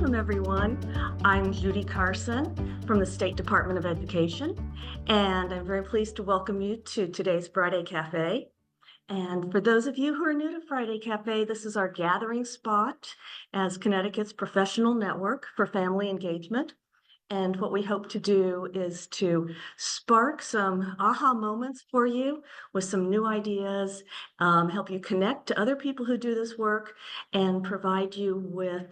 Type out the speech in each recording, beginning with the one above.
welcome everyone. I'm Judy Carson from the State Department of Education, and I'm very pleased to welcome you to today's Friday Cafe. And for those of you who are new to Friday Cafe, this is our gathering spot as Connecticut's professional network for family engagement. And what we hope to do is to spark some aha moments for you with some new ideas, help you connect to other people who do this work, and provide you with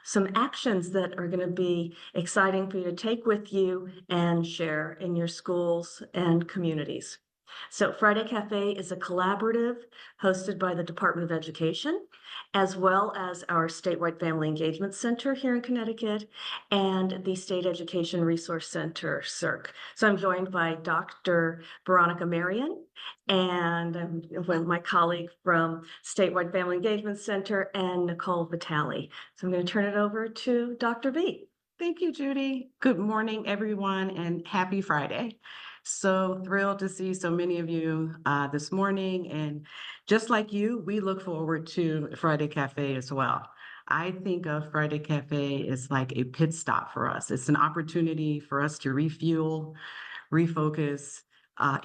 some actions that are going to be exciting for you to take with you and share in your schools and communities. So Friday Cafe is a collaborative hosted by the Department of Education, as well as our statewide Family Engagement Center here in Connecticut and the State Education Resource Center, CERC. So I'm joined by Dr. Veronica Marion and with my colleague from Statewide Family Engagement Center and Nicole Vitale. So I'm going to turn it over to Dr. V. Thank you, Judy. Good morning, everyone, and happy Friday. So thrilled to see so many of you this morning. And just like you, we look forward to Friday Cafe as well. I think of Friday Cafe as like a pit stop for us. It's an opportunity for us to refuel, refocus,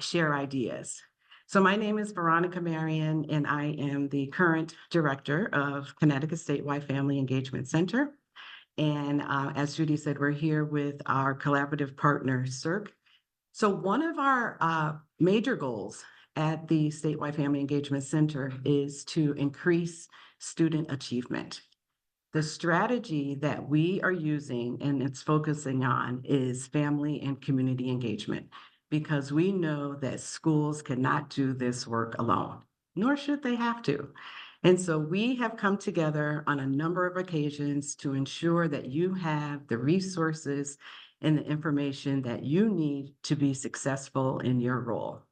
share ideas. So my name is Veronica Marion, and I am the current director of Connecticut Statewide Family Engagement Center. And as Judy said, we're here with our collaborative partner, CERC. So one of our major goals at the Statewide Family Engagement Center is to increase student achievement. The strategy that we are using and it's focusing on is family and community engagement, because we know that schools cannot do this work alone, nor should they have to. And so we have come together on a number of occasions to ensure that you have the resources and the information that you need to be successful in your role.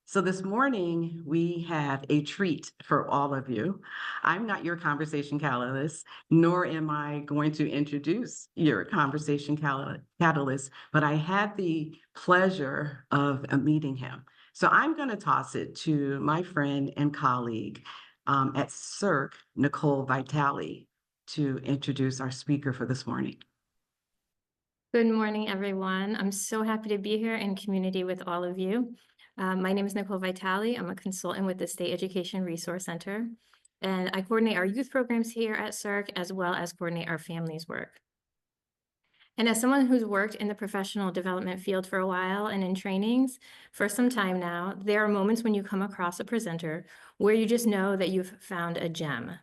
So this morning, we have a treat for all of you. I'm not your conversation catalyst, nor am I going to introduce your conversation catalyst, but I had the pleasure of meeting him. So I'm going to toss it to my friend and colleague at CERC, Nicole Vitale, to introduce our speaker for this morning. Good morning, everyone. I'm so happy to be here in community with all of you. My name is Nicole Vitale. I'm a consultant with the State Education Resource Center, and I coordinate our youth programs here at CERC, as well as coordinate our families work. And as someone who's worked in the professional development field for a while and in trainings for some time now, there are moments when you come across a presenter where you just know that you've found a gem,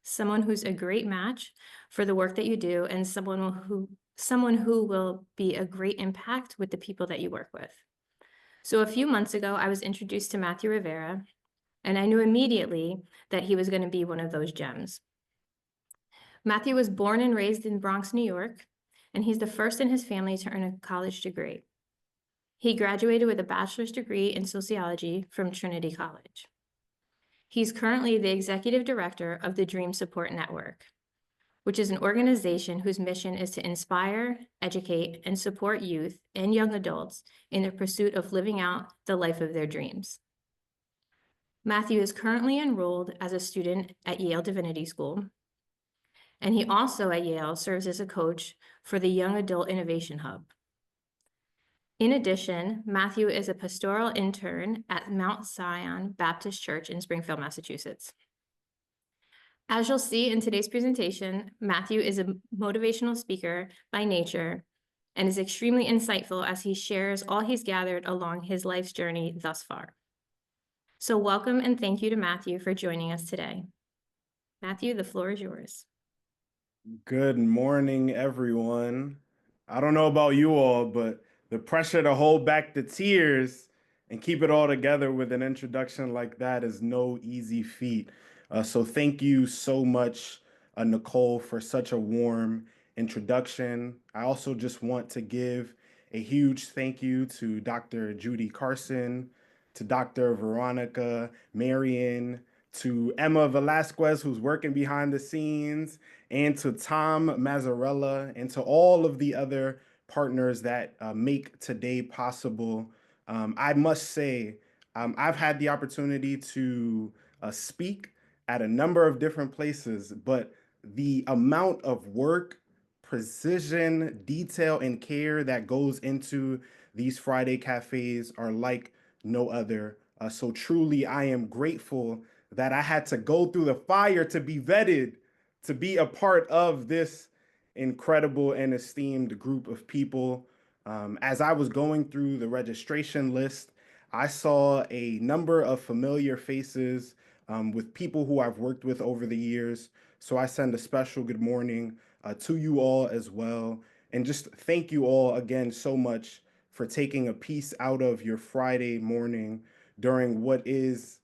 someone who's a great match for the work that you do, and someone who will be a great impact with the people that you work with. So a few months ago, I was introduced to Matthew Rivera, and I knew immediately that he was going to be one of those gems. Matthew was born and raised in Bronx, New York, and he's the first in his family to earn a college degree. He graduated with a bachelor's degree in sociology from Trinity College. He's currently the executive director of the Dream Support Network, which is an organization whose mission is to inspire, educate, and support youth and young adults in the pursuit of living out the life of their dreams. Matthew is currently enrolled as a student at Yale Divinity School, and he also at Yale serves as a coach for the Young Adult Innovation Hub. In addition, Matthew is a pastoral intern at Mount Zion Baptist Church in Springfield, Massachusetts. As you'll see in today's presentation, Matthew is a motivational speaker by nature and is extremely insightful as he shares all he's gathered along his life's journey thus far. So welcome and thank you to Matthew for joining us today. Matthew, the floor is yours. Good morning, everyone. I don't know about you all, but the pressure to hold back the tears and keep it all together with an introduction like that is no easy feat. So thank you so much, Nicole, for such a warm introduction. I also just want to give a huge thank you to Dr. Judy Carson, to Dr. Veronica Marion, to Emma Velasquez, who's working behind the scenes, and to Tom Mazzarella, and to all of the other partners that make today possible. I must say, I've had the opportunity to speak at a number of different places, but the amount of work precision, detail, and care that goes into these Friday cafes are like no other. So truly, I am grateful that I had to go through the fire to be vetted, to be a part of this incredible and esteemed group of people. As I was going through the registration list, I saw a number of familiar faces with people who I've worked with over the years. So I send a special good morning to you all as well. And just thank you all again so much for taking a piece out of your Friday morning during what is,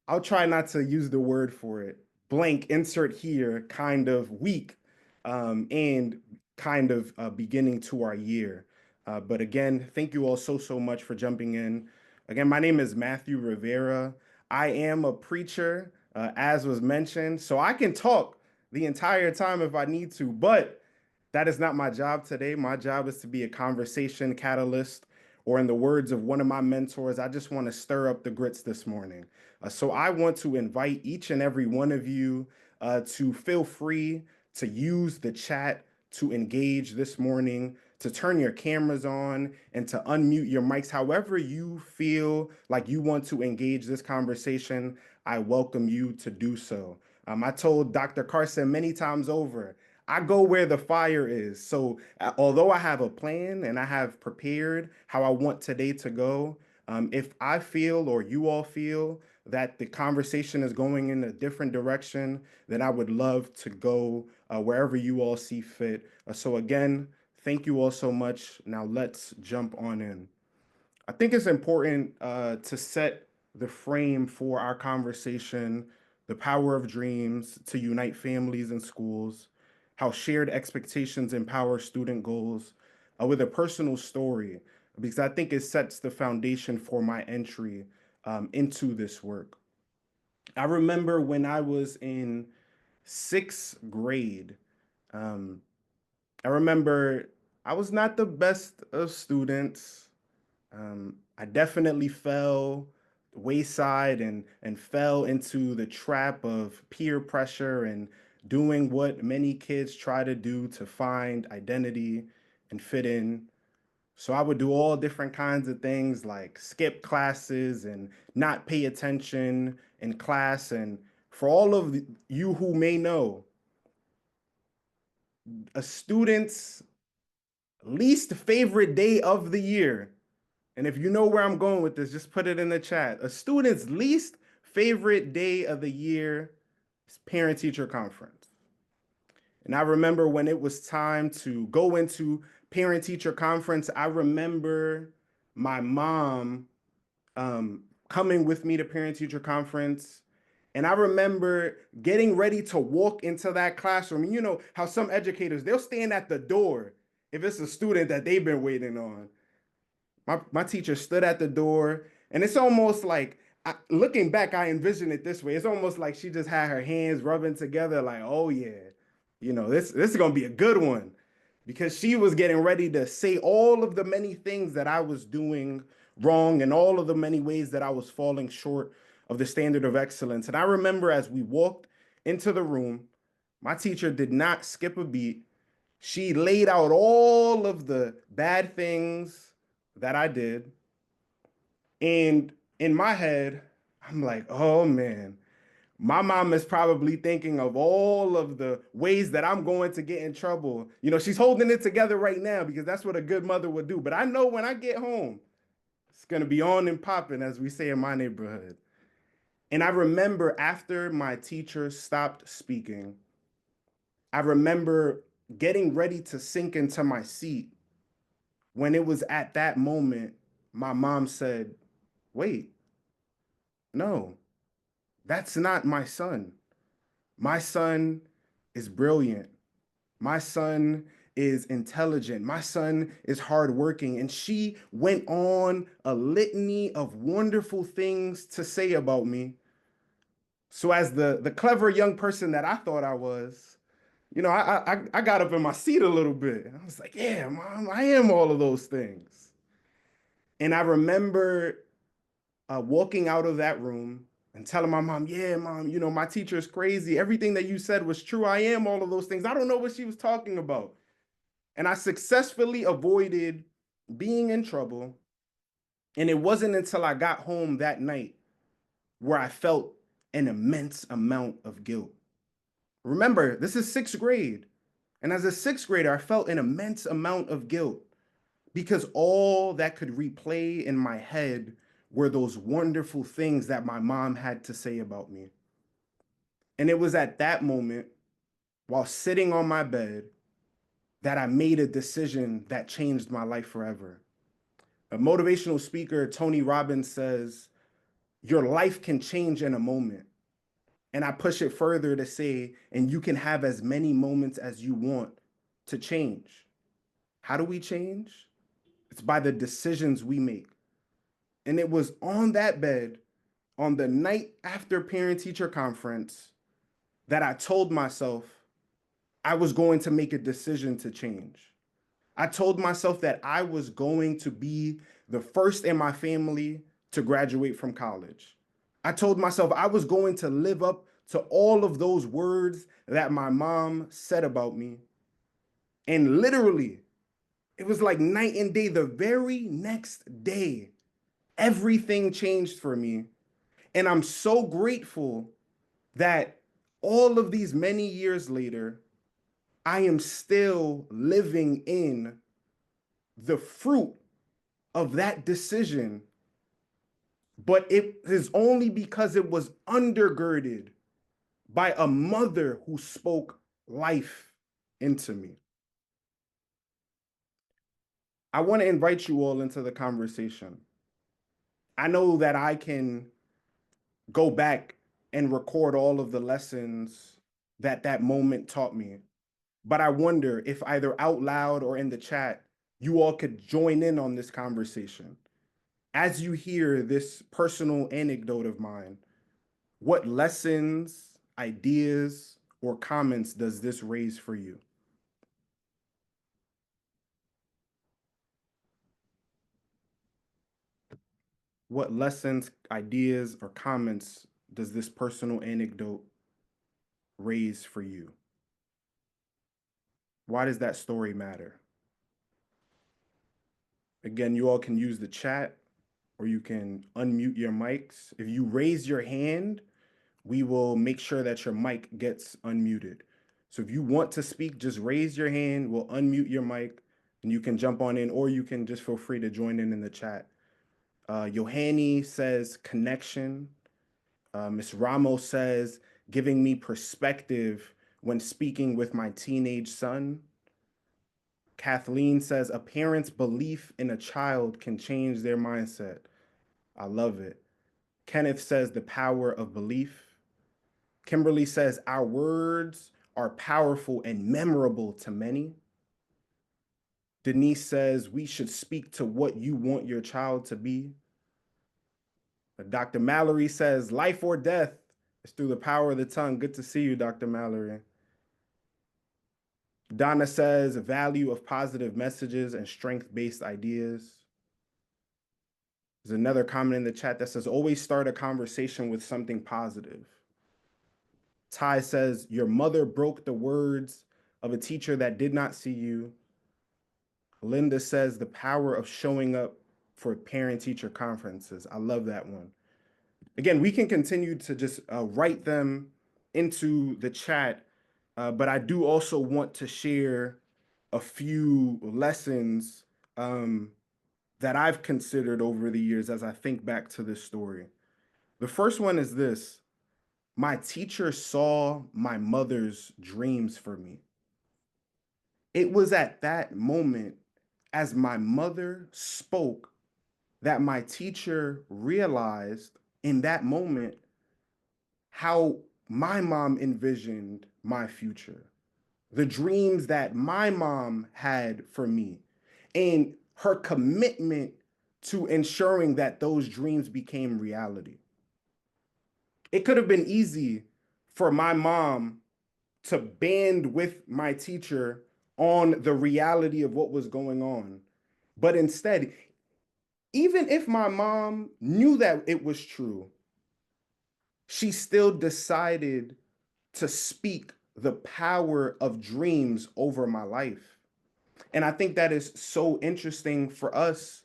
I'll try not to use the word for it, blank, insert here, kind of week and kind of beginning to our year. But again, thank you all so much for jumping in. Again, my name is Matthew Rivera. I am a preacher, as was mentioned, so I can talk the entire time if I need to, but that is not my job today. My job is to be a conversation catalyst, or in the words of one of my mentors, I just want to stir up the grits this morning. So I want to invite each and every one of you to feel free to use the chat to engage this morning, to turn your cameras on and to unmute your mics. However you feel like you want to engage this conversation, I welcome you to do so. I told Dr. Carson many times over, I go where the fire is. So although I have a plan and I have prepared how I want today to go, if I feel or you all feel that the conversation is going in a different direction, then I would love to go wherever you all see fit. So again, thank you all so much. Now let's jump on in. I think it's important to set the frame for our conversation, the power of dreams to unite families and schools, how shared expectations empower student goals, with a personal story, because I think it sets the foundation for my entry into this work. I remember when I was in sixth grade, um, I remember I was not the best of students. I definitely fell wayside and fell into the trap of peer pressure and doing what many kids try to do to find identity and fit in. So I would do all different kinds of things like skip classes and not pay attention in class. And for all of you who may know, a student's least favorite day of the year, and if you know where I'm going with this, just put it in the chat. A student's least favorite day of the year is parent-teacher conference. And I remember when it was time to go into parent-teacher conference, I remember my mom coming with me to parent-teacher conference. And I remember getting ready to walk into that classroom. You know how some educators, they'll stand at the door if it's a student that they've been waiting on. My teacher stood at the door, and it's almost like, looking back, I envision it this way. It's almost like she just had her hands rubbing together, like, oh yeah, this is gonna be a good one, because she was getting ready to say all of the many things that I was doing wrong and all of the many ways that I was falling short of the standard of excellence. And I remember as we walked into the room, my teacher did not skip a beat. She laid out all of the bad things that I did. And in my head, I'm like, oh man, my mom is probably thinking of all of the ways that I'm going to get in trouble. You know, she's holding it together right now because that's what a good mother would do. But I know when I get home, it's going to be on and popping, as we say in my neighborhood. And I remember after my teacher stopped speaking, I remember getting ready to sink into my seat when it was at that moment, my mom said, wait, no, that's not my son. My son is brilliant. My son is intelligent. My son is hardworking. And she went on a litany of wonderful things to say about me. So as the clever young person that I thought I was, I got up in my seat a little bit. I was like, yeah, mom, I am all of those things. And I remember walking out of that room, and telling my mom, yeah, mom, my teacher is crazy. Everything that you said was true. I am all of those things. I don't know what she was talking about. And I successfully avoided being in trouble. And it wasn't until I got home that night where I felt an immense amount of guilt. Remember, this is sixth grade. And as a sixth grader, I felt an immense amount of guilt because all that could replay in my head were those wonderful things that my mom had to say about me. And it was at that moment, while sitting on my bed, that I made a decision that changed my life forever. A motivational speaker, Tony Robbins, says, your life can change in a moment. And I push it further to say, and you can have as many moments as you want to change. How do we change? It's by the decisions we make. And it was on that bed, on the night after parent teacher conference, that I told myself I was going to make a decision to change. I told myself that I was going to be the first in my family to graduate from college. I told myself I was going to live up to all of those words that my mom said about me. And literally, it was like night and day. The very next day, everything changed for me. And I'm so grateful that all of these many years later, I am still living in the fruit of that decision, but it is only because it was undergirded by a mother who spoke life into me. I want to invite you all into the conversation. I know that I can go back and record all of the lessons that that moment taught me, but I wonder if either out loud or in the chat, you all could join in on this conversation. As you hear this personal anecdote of mine, what lessons, ideas, or comments does this raise for you? What lessons, ideas, or comments does this personal anecdote raise for you? Why does that story matter? Again, you all can use the chat or you can unmute your mics. If you raise your hand, we will make sure that your mic gets unmuted. So if you want to speak, just raise your hand. We'll unmute your mic and you can jump on in, or you can just feel free to join in the chat. Yohani says connection. Ms. Ramos says giving me perspective when speaking with my teenage son. Kathleen says a parent's belief in a child can change their mindset. I love it. Kenneth says the power of belief. Kimberly says our words are powerful and memorable to many. Denise says we should speak to what you want your child to be. Dr. Mallory says life or death is through the power of the tongue. Good to see you, Dr. Mallory. Donna says value of positive messages and strength-based ideas. There's another comment in the chat that says always start a conversation with something positive. Ty says your mother broke the words of a teacher that did not see you. Linda says the power of showing up for parent-teacher conferences. I love that one. Again, we can continue to just write them into the chat, but I do also want to share a few lessons that I've considered over the years as I think back to this story. The first one is this: my teacher saw my mother's dreams for me. It was at that moment, as my mother spoke, that my teacher realized in that moment how my mom envisioned my future, the dreams that my mom had for me, and her commitment to ensuring that those dreams became reality. It could have been easy for my mom to band with my teacher on the reality of what was going on. But instead, even if my mom knew that it was true, she still decided to speak the power of dreams over my life. And I think that is so interesting for us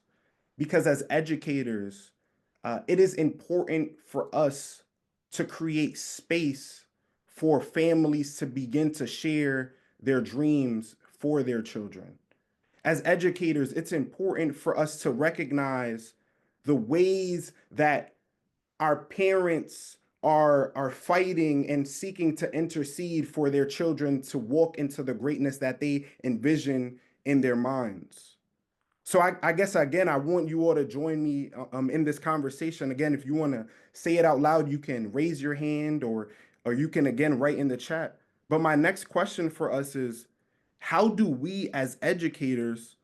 because as educators, it is important for us to create space for families to begin to share their dreams for their children. As educators, it's important for us to recognize the ways that our parents are fighting and seeking to intercede for their children to walk into the greatness that they envision in their minds. So I guess again, I want you all to join me in this conversation. Again, if you want to say it out loud, you can raise your hand or you can again write in the chat. But my next question for us is, how do we as educators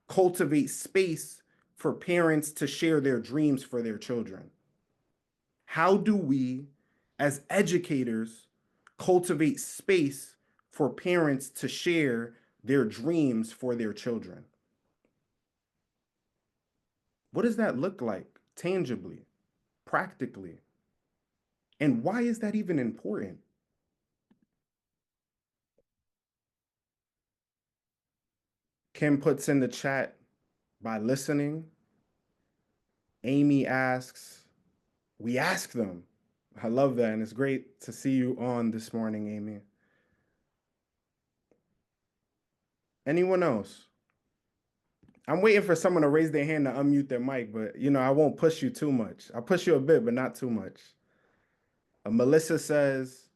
cultivate space for parents to share their dreams for their children? How do we as educators cultivate space for parents to share their dreams for their children? What does that look like tangibly, practically? And why is that even important? Kim puts in the chat by listening. Amy asks, we ask them. I love that. And it's great to see you on this morning, Amy. Anyone else? I'm waiting for someone to raise their hand to unmute their mic, but I won't push you too much. I'll push you a bit, but not too much. Melissa says,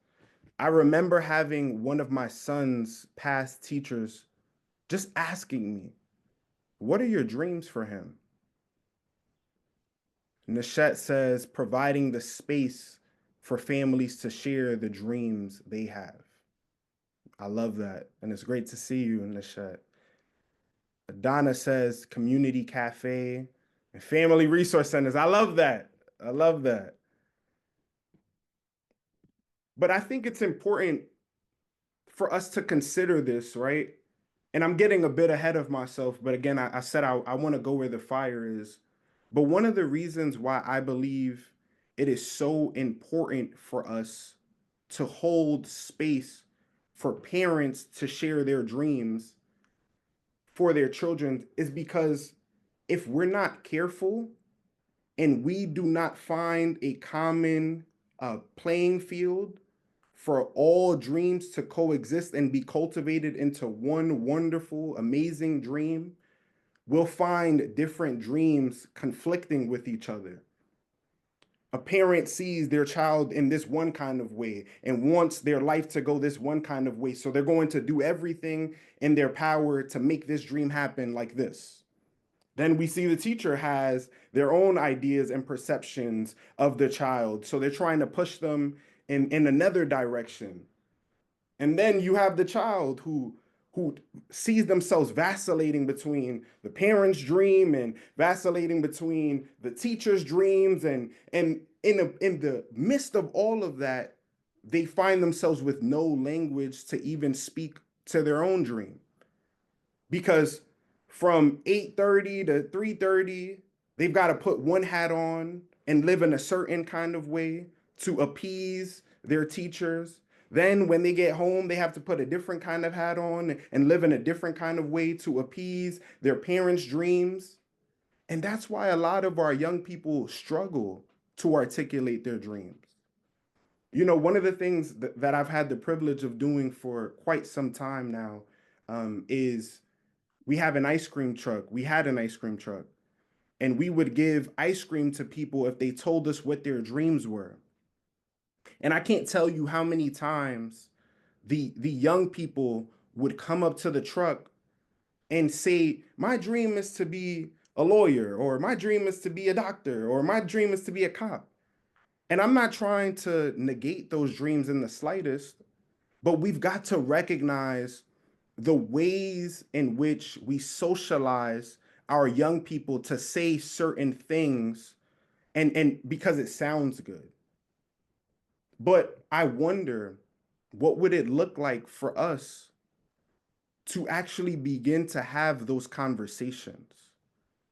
I remember having one of my son's past teachers just asking me, what are your dreams for him? Nishette says, providing the space for families to share the dreams they have. I love that. And it's great to see you, Nishette. Donna says, community cafe and family resource centers. I love that. I love that. But I think it's important for us to consider this, right? And I'm getting a bit ahead of myself, but again, I said I want to go where the fire is. But one of the reasons why I believe it is so important for us to hold space for parents to share their dreams for their children is because if we're not careful and we do not find a common playing field for all dreams to coexist and be cultivated into one wonderful, amazing dream, we'll find different dreams conflicting with each other. A parent sees their child in this one kind of way and wants their life to go this one kind of way. So they're going to do everything in their power to make this dream happen like this. Then we see the teacher has their own ideas and perceptions of the child. So they're trying to push them in another direction. And then you have the child who sees themselves vacillating between the parent's dream and vacillating between the teacher's dreams. And in the midst of all of that, they find themselves with no language to even speak to their own dream. Because from 8:30 to 3:30, they've got to put one hat on and live in a certain kind of way to appease their teachers. Then when they get home, they have to put a different kind of hat on and live in a different kind of way to appease their parents' dreams. And that's why a lot of our young people struggle to articulate their dreams. One of the things that I've had the privilege of doing for quite some time now is we have an ice cream truck. We had an ice cream truck. And we would give ice cream to people if they told us what their dreams were. And I can't tell you how many times the young people would come up to the truck and say, my dream is to be a lawyer, or my dream is to be a doctor, or my dream is to be a cop. And I'm not trying to negate those dreams in the slightest, but we've got to recognize the ways in which we socialize our young people to say certain things and because it sounds good. But I wonder, what would it look like for us to actually begin to have those conversations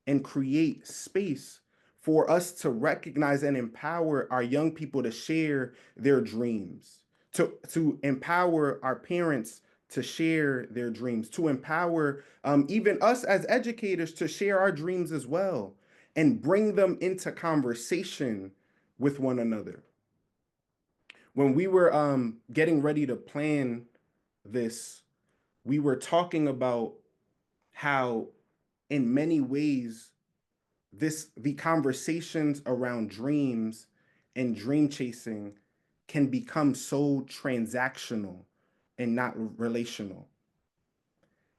and create space for us to recognize and empower our young people to share their dreams, to empower our parents to share their dreams, to empower even us as educators to share our dreams as well and bring them into conversation with one another. When we were getting ready to plan this, we were talking about how, in many ways, the conversations around dreams and dream chasing can become so transactional and not relational.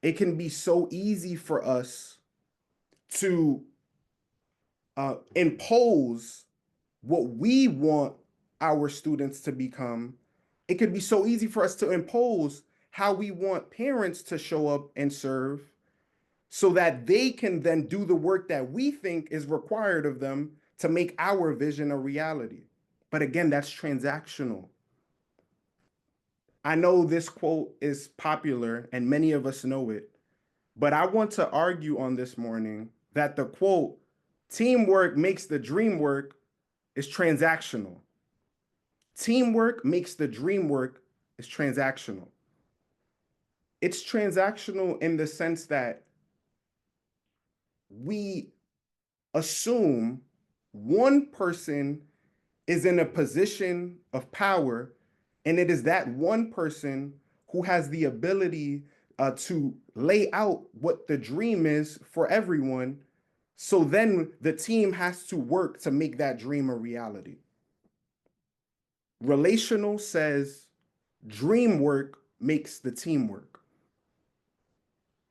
It can be so easy for us to impose what we want our students to become. It could be so easy for us to impose how we want parents to show up and serve so that they can then do the work that we think is required of them to make our vision a reality. But again, that's transactional. I know this quote is popular and many of us know it, but I want to argue on this morning that the quote, teamwork makes the dream work, is transactional. Teamwork makes the dream work is transactional. It's transactional in the sense that we assume one person is in a position of power, and it is that one person who has the ability to lay out what the dream is for everyone. So then the team has to work to make that dream a reality. Relational says dream work makes the teamwork.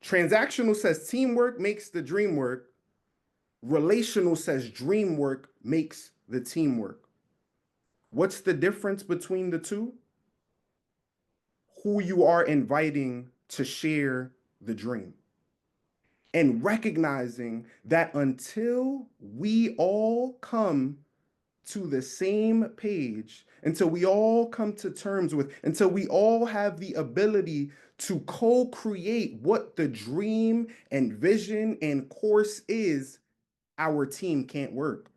Transactional says teamwork makes the dream work. Relational says dream work makes the teamwork. What's the difference between the two? Who you are inviting to share the dream. And recognizing that until we all come to the same page, until we all come to terms with, until we all have the ability to co-create what the dream and vision and course is, our team can't work.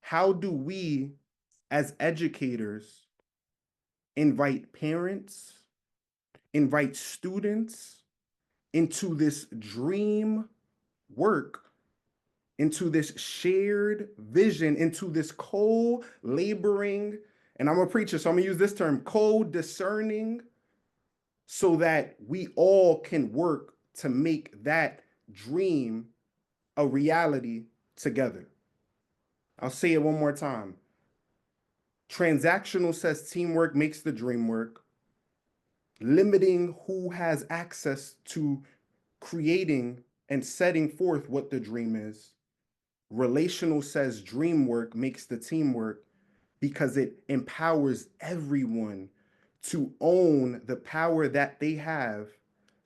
How do we, as educators, invite parents, invite students into this dream work, into this shared vision, into this co-laboring, and I'm a preacher, so I'm gonna use this term, co-discerning, so that we all can work to make that dream a reality together. I'll say it one more time. Transactional says teamwork makes the dream work. Limiting who has access to creating and setting forth what the dream is. Relational says dream work makes the teamwork because it empowers everyone to own the power that they have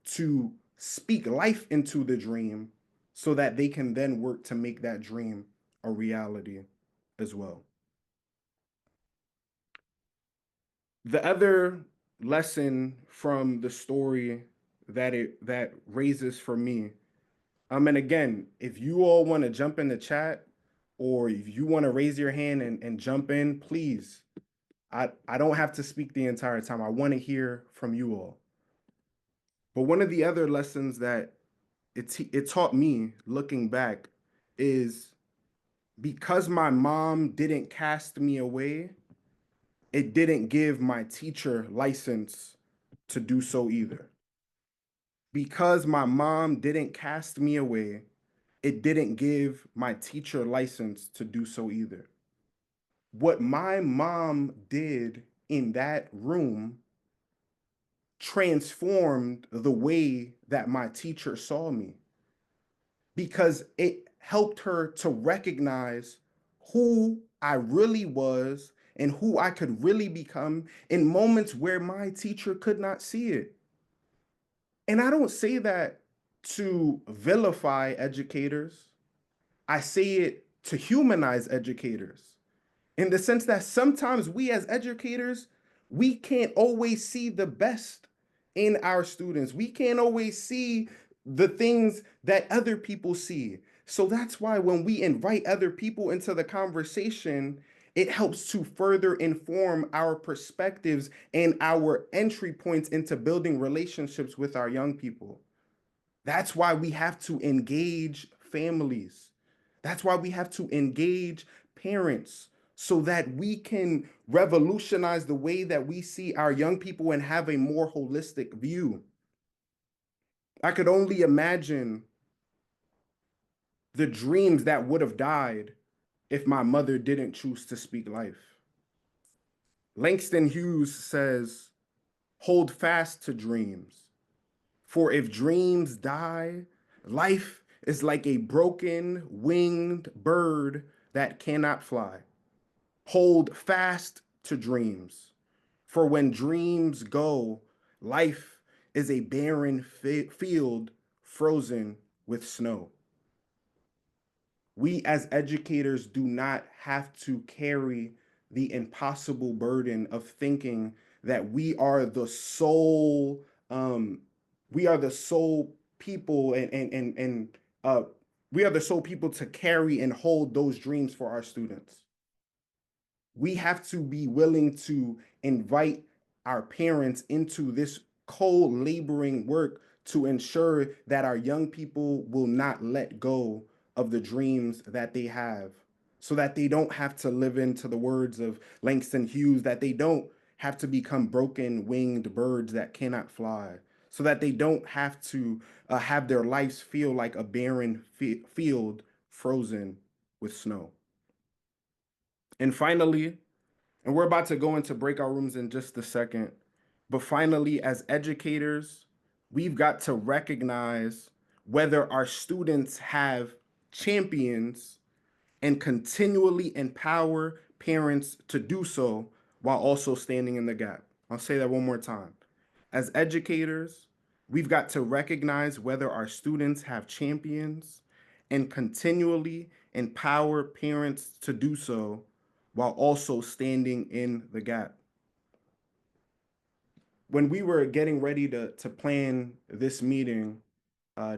to speak life into the dream so that they can then work to make that dream a reality as well. The other lesson from the story that raises for me, and again, if you all want to jump in the chat or if you want to raise your hand and jump in, please. I don't have to speak the entire time. I want to hear from you all. But one of the other lessons that it taught me looking back is because my mom didn't cast me away, it didn't give my teacher license to do so either. Because my mom didn't cast me away, it didn't give my teacher license to do so either. What my mom did in that room transformed the way that my teacher saw me because it helped her to recognize who I really was and who I could really become in moments where my teacher could not see it. And I don't say that to vilify educators. I say it to humanize educators in the sense that sometimes we as educators, we can't always see the best in our students. We can't always see the things that other people see. So that's why when we invite other people into the conversation, it helps to further inform our perspectives and our entry points into building relationships with our young people. That's why we have to engage families. That's why we have to engage parents so that we can revolutionize the way that we see our young people and have a more holistic view. I could only imagine the dreams that would have died if my mother didn't choose to speak life. Langston Hughes says, hold fast to dreams, for if dreams die, life is like a broken winged bird that cannot fly. Hold fast to dreams, for when dreams go, life is a barren field frozen with snow. We as educators do not have to carry the impossible burden of thinking that um, we are the sole people and we are the sole people to carry and hold those dreams for our students. We have to be willing to invite our parents into this co-laboring work to ensure that our young people will not let go of the dreams that they have, so that they don't have to live into the words of Langston Hughes, that they don't have to become broken winged birds that cannot fly, so that they don't have to have their lives feel like a barren field frozen with snow. And finally, and we're about to go into breakout rooms in just a second. But finally, as educators, we've got to recognize whether our students have champions and continually empower parents to do so while also standing in the gap. I'll say that one more time. As educators, we've got to recognize whether our students have champions and continually empower parents to do so while also standing in the gap. When we were getting ready to plan this meeting,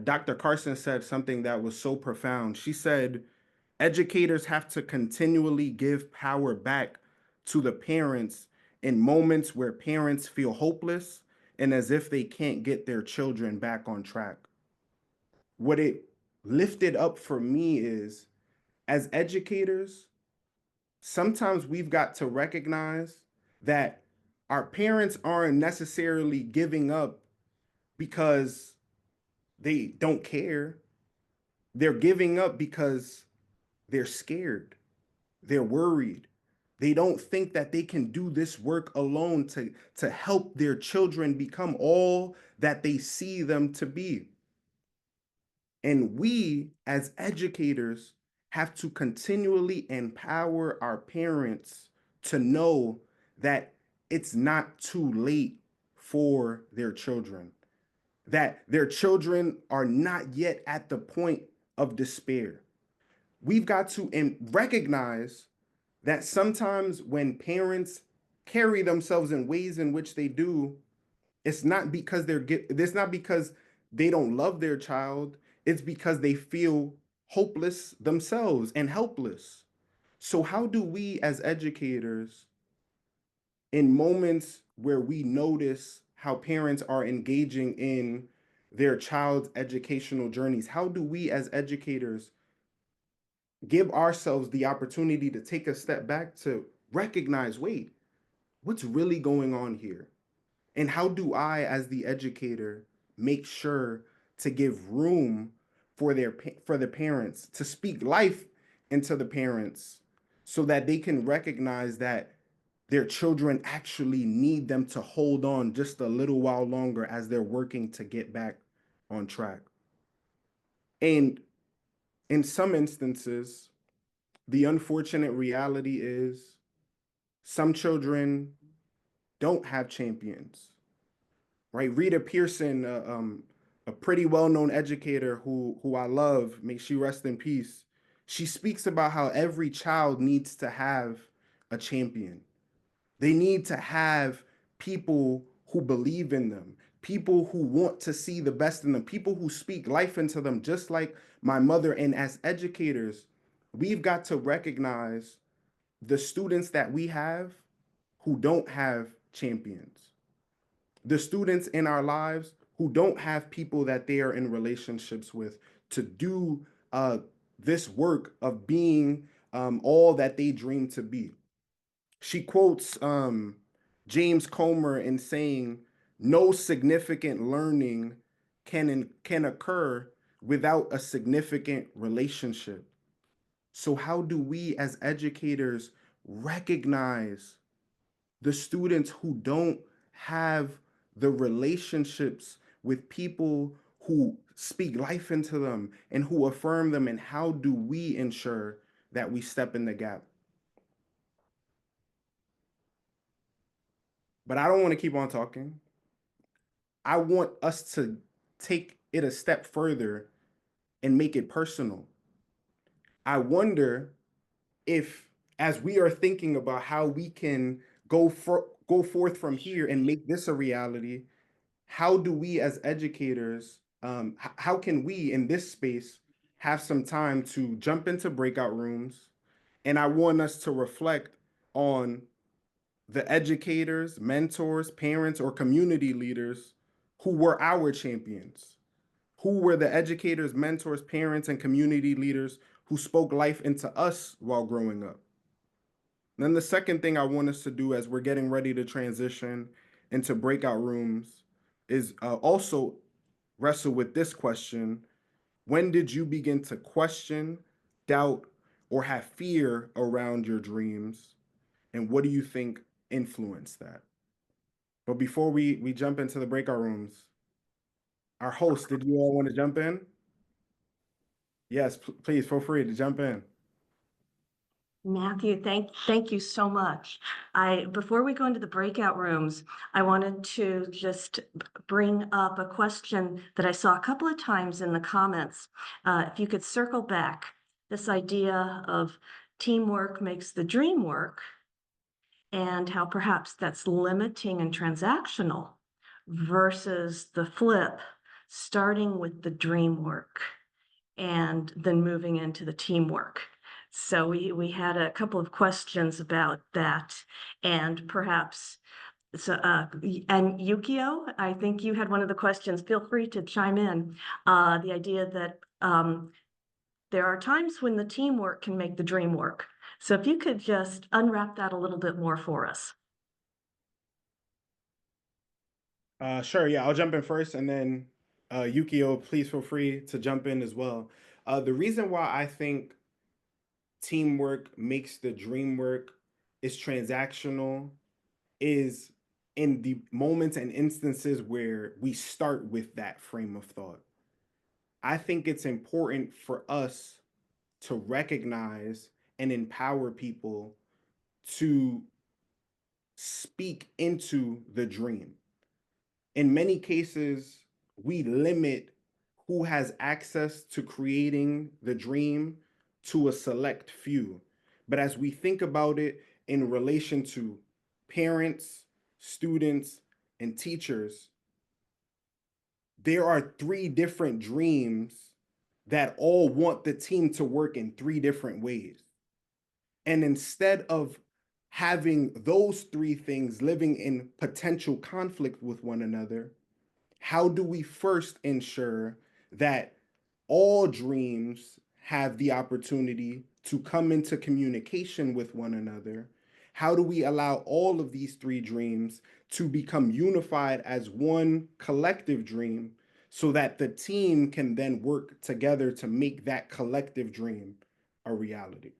Dr. Carson said something that was so profound. She said, educators have to continually give power back to the parents in moments where parents feel hopeless and as if they can't get their children back on track. What it lifted up for me is, as educators, sometimes we've got to recognize that our parents aren't necessarily giving up because they don't care. They're giving up because they're scared. They're worried. They don't think that they can do this work alone to help their children become all that they see them to be. And we, as educators, have to continually empower our parents to know that it's not too late for their children, that their children are not yet at the point of despair. We've got to recognize that sometimes when parents carry themselves in ways in which they do, it's not because they don't love their child, it's because they feel hopeless themselves and helpless. So how do we as educators, in moments where we notice how parents are engaging in their child's educational journeys, how do we as educators give ourselves the opportunity to take a step back to recognize, wait, what's really going on here? And how do I, as the educator, make sure to give room for the parents to speak life into the parents so that they can recognize that their children actually need them to hold on just a little while longer as they're working to get back on track. And in some instances, the unfortunate reality is some children don't have champions, right? Rita Pearson, a pretty well-known educator who I love, may she rest in peace. She speaks about how every child needs to have a champion. They need to have people who believe in them, people who want to see the best in them, people who speak life into them, just like my mother. And as educators, we've got to recognize the students that we have who don't have champions, the students in our lives who don't have people that they are in relationships with to do uh, this work of being all that they dream to be. She quotes James Comer in saying, "No significant learning can occur without a significant relationship." So how do we as educators recognize the students who don't have the relationships with people who speak life into them and who affirm them? And how do we ensure that we step in the gap? But I don't want to keep on talking. I want us to take it a step further and make it personal. I wonder if, as we are thinking about how we can go forth from here and make this a reality, how do we as educators, how can we in this space have some time to jump into breakout rooms? And I want us to reflect on the educators, mentors, parents, or community leaders who were our champions, who were the educators, mentors, parents, and community leaders who spoke life into us while growing up. Then the second thing I want us to do as we're getting ready to transition into breakout rooms is also wrestle with this question: when did you begin to question, doubt, or have fear around your dreams? And what do you think influenced that? But before we jump into the breakout rooms, our host, did you all want to jump in? Yes, please feel free to jump in. Matthew, thank you so much. Before we go into the breakout rooms, I wanted to just bring up a question that I saw a couple of times in the comments. If you could circle back, this idea of teamwork makes the dream work, and how perhaps that's limiting and transactional versus the flip, starting with the dream work and then moving into the teamwork. So we had a couple of questions about that, and perhaps so and Yukio, I think you had one of the questions. Feel free to chime in. The idea that there are times when the teamwork can make the dream work. So if you could just unwrap that a little bit more for us. Sure, yeah, I'll jump in first, and then Yukio, please feel free to jump in as well. The reason why I think teamwork makes the dream work is transactional is in the moments and instances where we start with that frame of thought. I think it's important for us to recognize and empower people to speak into the dream. In many cases, we limit who has access to creating the dream to a select few. But as we think about it in relation to parents, students, and teachers, there are three different dreams that all want the team to work in three different ways. And instead of having those three things living in potential conflict with one another, how do we first ensure that all dreams have the opportunity to come into communication with one another? How do we allow all of these three dreams to become unified as one collective dream so that the team can then work together to make that collective dream a reality?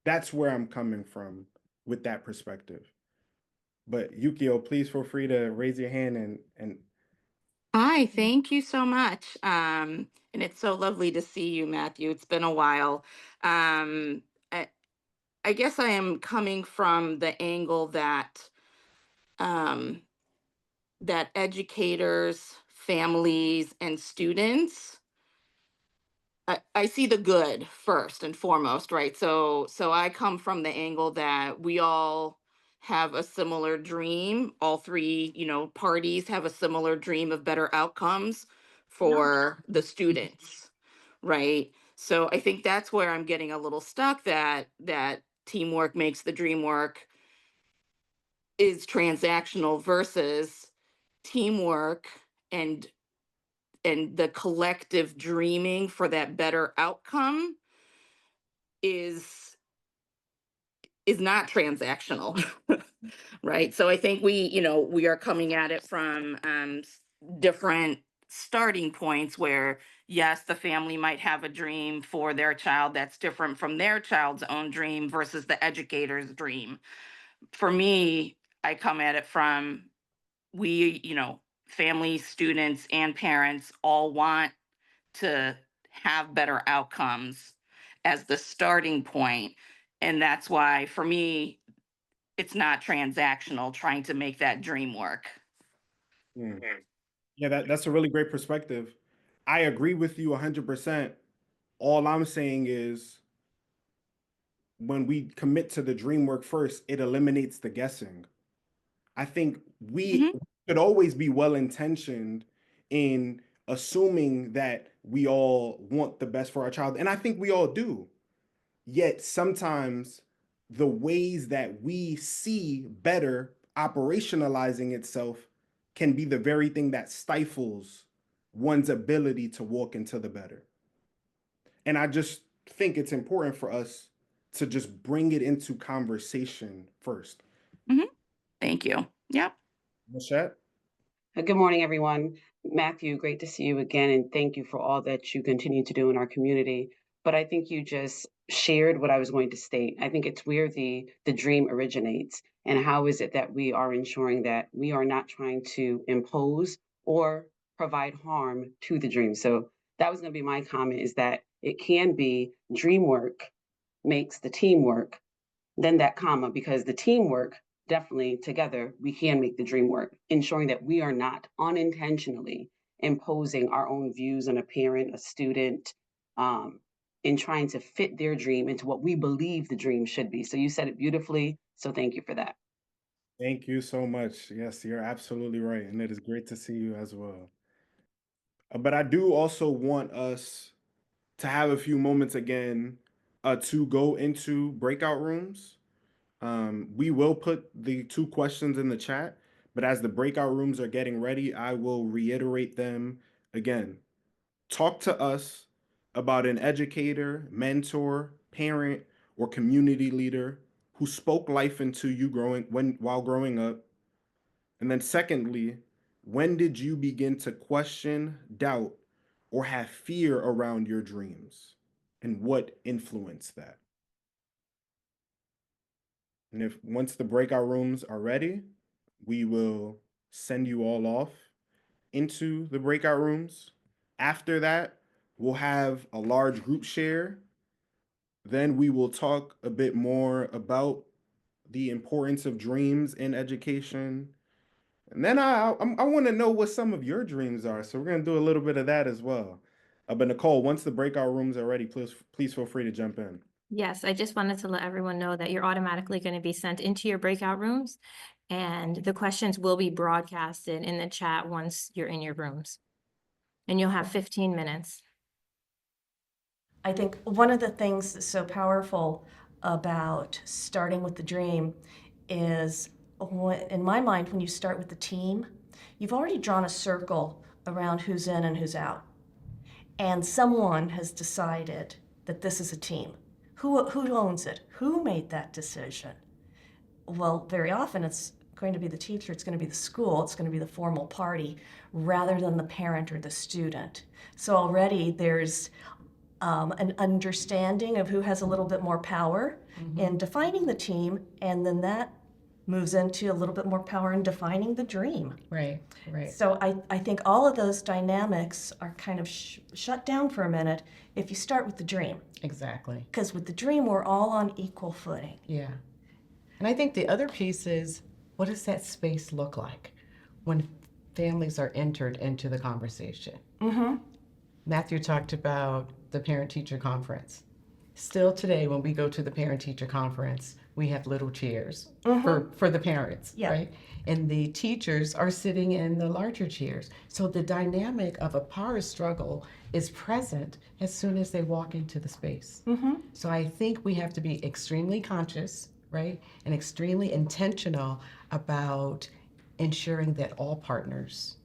That's where I'm coming from with that perspective. But Yukio, please feel free to raise your hand and Hi, thank you so much. And it's so lovely to see you, Matthew. It's been a while. Um, I, I guess I am coming from the angle um, that educators, families, and students, I see the good first and foremost, right? So I come from the angle that we all have a similar dream. All three, parties have a similar dream of better outcomes for the students, right? So I think that's where I'm getting a little stuck, that teamwork makes the dream work is transactional versus teamwork and the collective dreaming for that better outcome is not transactional. Right. So I think we are coming at it from different starting points where, yes, the family might have a dream for their child that's different from their child's own dream versus the educator's dream. For me, I come at it from, we, families, students, and parents all want to have better outcomes as the starting point. And that's why, for me, it's not transactional trying to make that dream work. Mm. Yeah, that's a really great perspective. I agree with you 100%. All I'm saying is when we commit to the dream work first, it eliminates the guessing. I think we Mhm. could always be well intentioned in assuming that we all want the best for our child. And I think we all do. Yet sometimes the ways that we see better operationalizing itself can be the very thing that stifles one's ability to walk into the better. And I just think it's important for us to just bring it into conversation first. Mhm. Thank you. Yep. Machette? Good morning, everyone. Matthew, great to see you again, and thank you for all that you continue to do in our community. But I think you just shared what I was going to state. I think it's where the dream originates, and how is it that we are ensuring that we are not trying to impose or provide harm to the dream. So that was going to be my comment: is that it can be dream work makes the teamwork, then that comma, because the teamwork, definitely together we can make the dream work, ensuring that we are not unintentionally imposing our own views on a parent, a student, in trying to fit their dream into what we believe the dream should be. So you said it beautifully, so thank you for that. Thank you so much. Yes, you're absolutely right. And it is great to see you as well. But I do also want us to have a few moments again to go into breakout rooms. We will put the two questions in the chat, but as the breakout rooms are getting ready, I will reiterate them again. Talk to us about an educator, mentor, parent, or community leader who spoke life into you while growing up. And then secondly, when did you begin to question, doubt, or have fear around your dreams? And what influenced that? And if once the breakout rooms are ready, we will send you all off into the breakout rooms. After that, we'll have a large group share. Then we will talk a bit more about the importance of dreams in education. And then I want to know what some of your dreams are. So we're going to do a little bit of that as well. But Nicole, once the breakout rooms are ready, please feel free to jump in. Yes, I just wanted to let everyone know that you're automatically going to be sent into your breakout rooms, and the questions will be broadcasted in the chat once you're in your rooms. And you'll have 15 minutes. I think one of the things that's so powerful about starting with the dream is, in my mind, when you start with the team, you've already drawn a circle around who's in and who's out. And someone has decided that this is a team. Who owns it? Who made that decision? Well, very often it's going to be the teacher, it's going to be the school, it's going to be the formal party, rather than the parent or the student. So already there's an understanding of who has a little bit more power in defining the team, and then that moves into a little bit more power in defining the dream. Right. So I think all of those dynamics are kind of shut down for a minute if you start with the dream. Exactly. Because with the dream, we're all on equal footing. Yeah. And I think the other piece is, what does that space look like when families are entered into the conversation? Mm-hmm. Matthew talked about the parent-teacher conference. Still today, when we go to the parent-teacher conference, we have little chairs Mhm. for the parents, Yeah. right? And the teachers are sitting in the larger chairs. So the dynamic of a power struggle is present as soon as they walk into the space. So I think we have to be extremely conscious, right? And extremely intentional about ensuring that all partners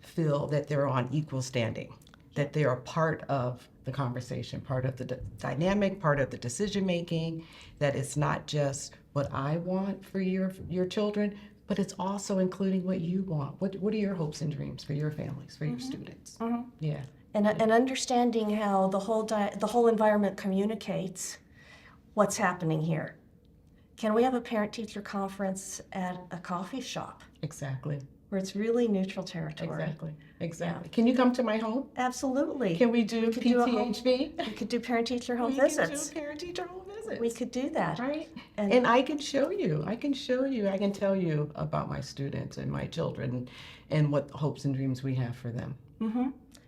feel that they're on equal standing, that they are part of the conversation, part of the dynamic, part of the decision making, that it's not just what I want for your children, but it's also including what you want. What are your hopes and dreams for your families, for your students? Yeah. And understanding how the whole environment communicates what's happening here. Can we have a parent-teacher conference at a coffee shop Exactly. where it's really neutral territory? Exactly. Exactly. Can you come to my home? Absolutely. Can we do could do a home- PTHV? We could do parent-teacher home We visits. can do parent-teacher home visits. We could do that. Right. And- And I can show you, I can tell you about my students and my children and what hopes and dreams we have for them.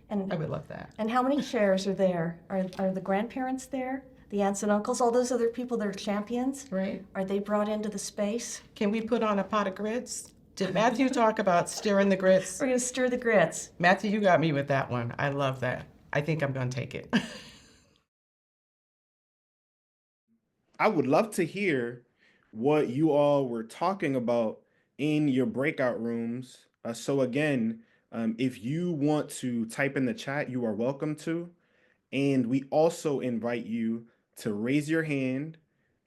And I would love that. And how many chairs are there? Are the grandparents there? The aunts and uncles, all those other people that are champions? Right. Are they brought into the space? Can we put on a pot of grits? Did Matthew talk about stirring the grits? We're gonna stir the grits. Matthew, you got me with that one. I love that. I think I'm gonna take it. I would love to hear what you all were talking about in your breakout rooms. So again, if you want to type in the chat, you are welcome to. And we also invite you to raise your hand.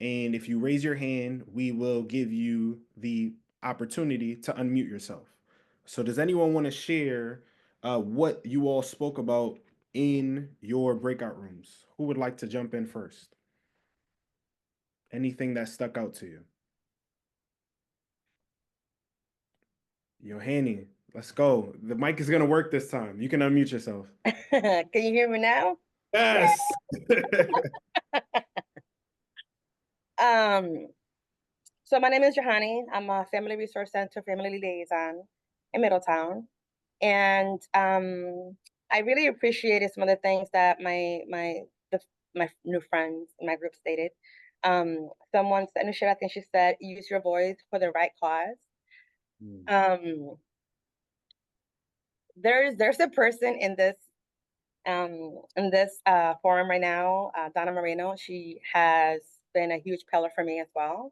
And if you raise your hand, we will give you the opportunity to unmute yourself. So does anyone want to share what you all spoke about in your breakout rooms? Who would like to jump in first? Anything that stuck out to you? Yohani, let's go. The mic is gonna work this time. You can unmute yourself. Can you hear me now? Yes. Um, so my name is Johanny. I'm a Family Resource Center Family Liaison in Middletown. And I really appreciated some of the things that my new friends in my group stated. Someone said, I think she said, use your voice for the right cause. Um, there's a person in this forum right now, Donna Moreno. She has been a huge pillar for me as well,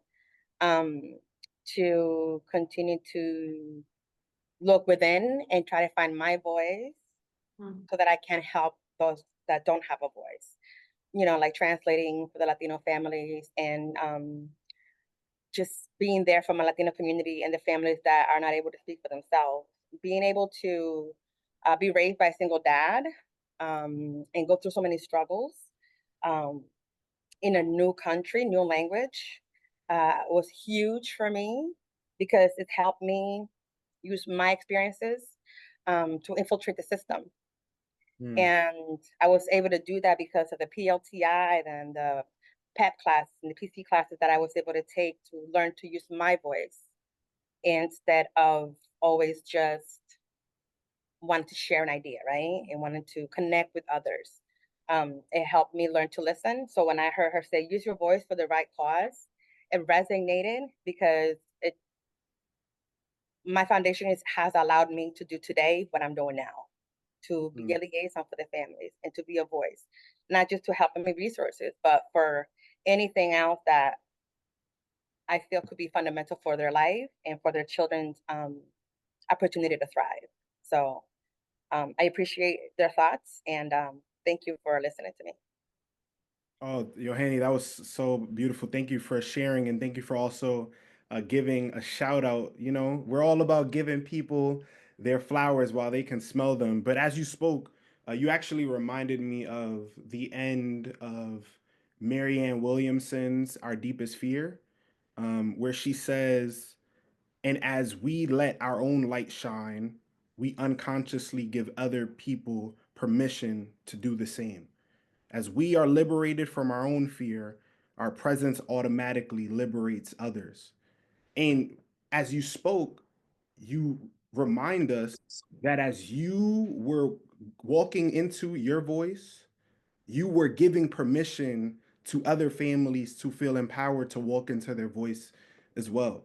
to continue to look within and try to find my voice so that I can help those that don't have a voice. Like translating for the Latino families and just being there for my Latino community and the families that are not able to speak for themselves. Being able to be raised by a single dad and go through so many struggles um, in a new country, new language, was huge for me because it helped me use my experiences to infiltrate the system. And I was able to do that because of the PLTI and the PEP class and the PC classes that I was able to take to learn to use my voice instead of always just wanting to share an idea, right? And wanting to connect with others. It helped me learn to listen. So when I heard her say, use your voice for the right cause, it resonated because my foundation has allowed me to do today what I'm doing now, to be a liaison for the families and to be a voice, not just to help them with resources, but for anything else that I feel could be fundamental for their life and for their children's opportunity to thrive. So I appreciate their thoughts and thank you for listening to me. Oh, Yohani, that was so beautiful. Thank you for sharing, and thank you for also giving a shout out. We're all about giving people their flowers while they can smell them. But as you spoke, you actually reminded me of the end of Marianne Williamson's Our Deepest Fear, where she says, and as we let our own light shine, we unconsciously give other people permission to do the same. As we are liberated from our own fear, our presence automatically liberates others. And as you spoke, you remind us that as you were walking into your voice, you were giving permission to other families to feel empowered to walk into their voice as well.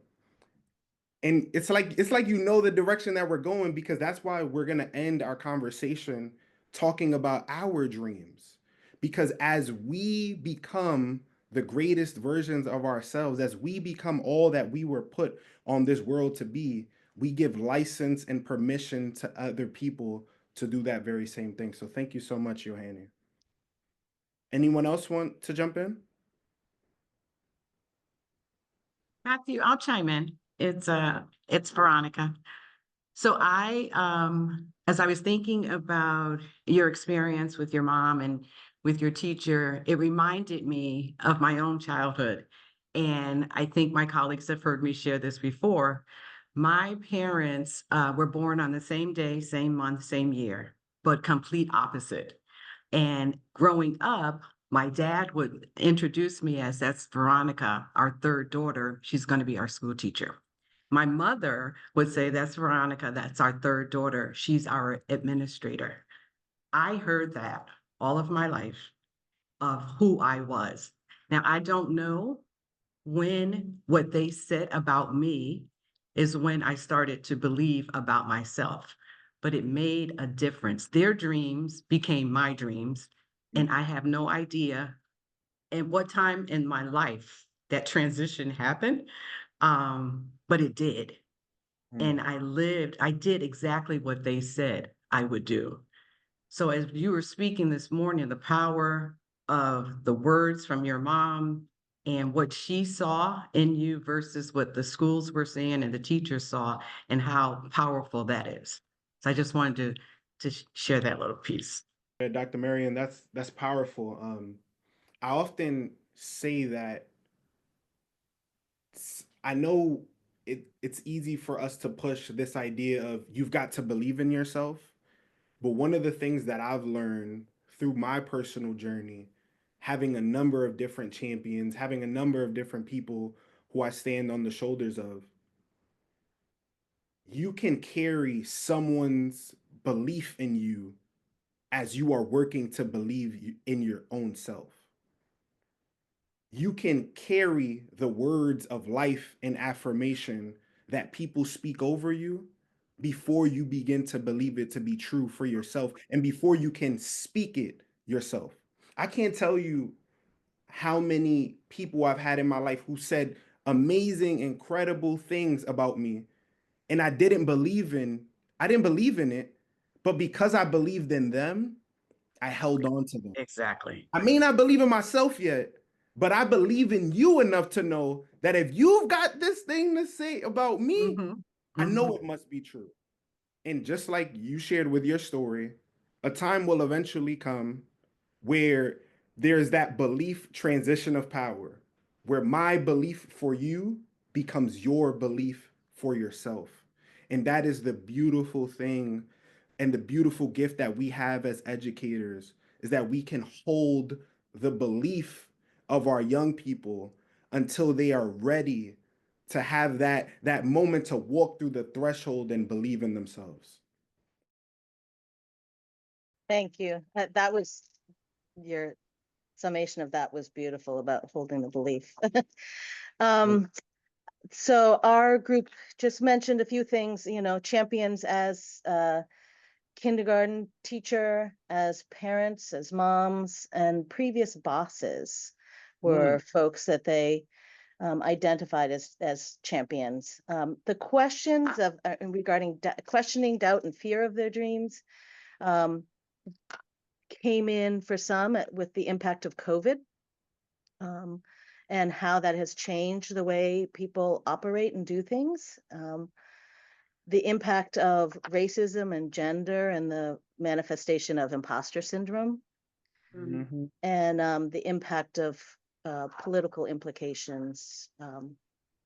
And it's like you know the direction that we're going, because that's why we're going to end our conversation talking about our dreams. Because as we become the greatest versions of ourselves, as we become all that we were put on this world to be, we give license and permission to other people to do that very same thing. So thank you so much, Johanny. Anyone else want to jump in? Matthew, I'll chime in. It's Veronica. So as I was thinking about your experience with your mom and with your teacher, it reminded me of my own childhood. And I think my colleagues have heard me share this before. My parents were born on the same day, same month, same year, but complete opposite. And growing up, my dad would introduce me as, that's Veronica, our third daughter. She's going to be our school teacher. My mother would say, that's Veronica, that's our third daughter. She's our administrator. I heard that all of my life of who I was. Now, I don't know when what they said about me is when I started to believe about myself, but it made a difference. Their dreams became my dreams, and I have no idea at what time in my life that transition happened, but it did. And I did exactly what they said I would do. So as you were speaking this morning, the power of the words from your mom and what she saw in you versus what the schools were saying and the teachers saw, and how powerful that is. So I just wanted to share that little piece. Dr. Marion, that's powerful. I often say that I know it's easy for us to push this idea of you've got to believe in yourself. But one of the things that I've learned through my personal journey, having a number of different champions, having a number of different people who I stand on the shoulders of, you can carry someone's belief in you as you are working to believe in your own self. You can carry the words of life and affirmation that people speak over you before you begin to believe it to be true for yourself and before you can speak it yourself. I can't tell you how many people I've had in my life who said amazing, incredible things about me, and I didn't believe in it, but because I believed in them, I held on to them. Exactly. I may not believe in myself yet, but I believe in you enough to know that if you've got this thing to say about me, I know it must be true. And just like you shared with your story, a time will eventually come where there's that belief transition of power, where my belief for you becomes your belief for yourself. And that is the beautiful thing and the beautiful gift that we have as educators, is that we can hold the belief of our young people until they are ready to have that moment to walk through the threshold and believe in themselves. Thank you. That was your summation of that was beautiful about holding the belief. So our group just mentioned a few things, champions as kindergarten teacher, as parents, as moms, and previous bosses were folks that they identified as champions. The questions of regarding questioning, doubt, and fear of their dreams came in for some with the impact of COVID, and how that has changed the way people operate and do things. The impact of racism and gender and the manifestation of imposter syndrome, and the impact of political implications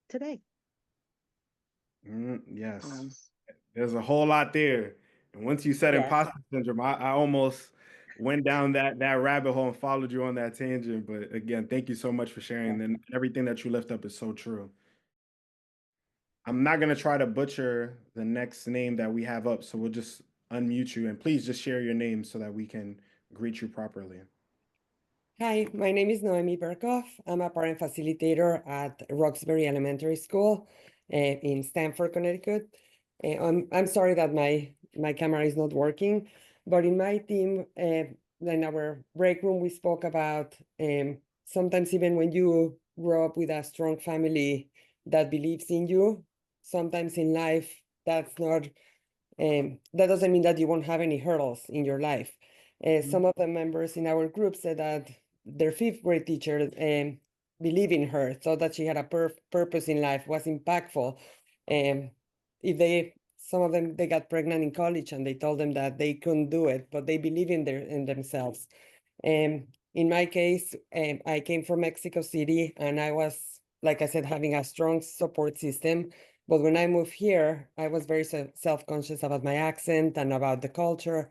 today. Yes. There's a whole lot there. And once you said Yes. imposter syndrome, I almost went down that rabbit hole and followed you on that tangent. But again, thank you so much for sharing. And everything that you lift up is so true. I'm not going to try to butcher the next name that we have up, so we'll just unmute you. And please just share your name so that we can greet you properly. Hi, my name is Noemi Berkoff. I'm a parent facilitator at Roxbury Elementary School in Stamford, Connecticut. I'm sorry that my camera is not working, but in my team, in our break room, we spoke about sometimes even when you grow up with a strong family that believes in you, sometimes in life that's not that doesn't mean that you won't have any hurdles in your life. Some of the members in our group said that their fifth grade teacher believed in her, thought that she had a purpose in life, was impactful. If they, some of them, they got pregnant in college and they told them that they couldn't do it, but they believe in themselves. In my case, I came from Mexico City and I was, like I said, having a strong support system. But when I moved here, I was very self-conscious about my accent and about the culture.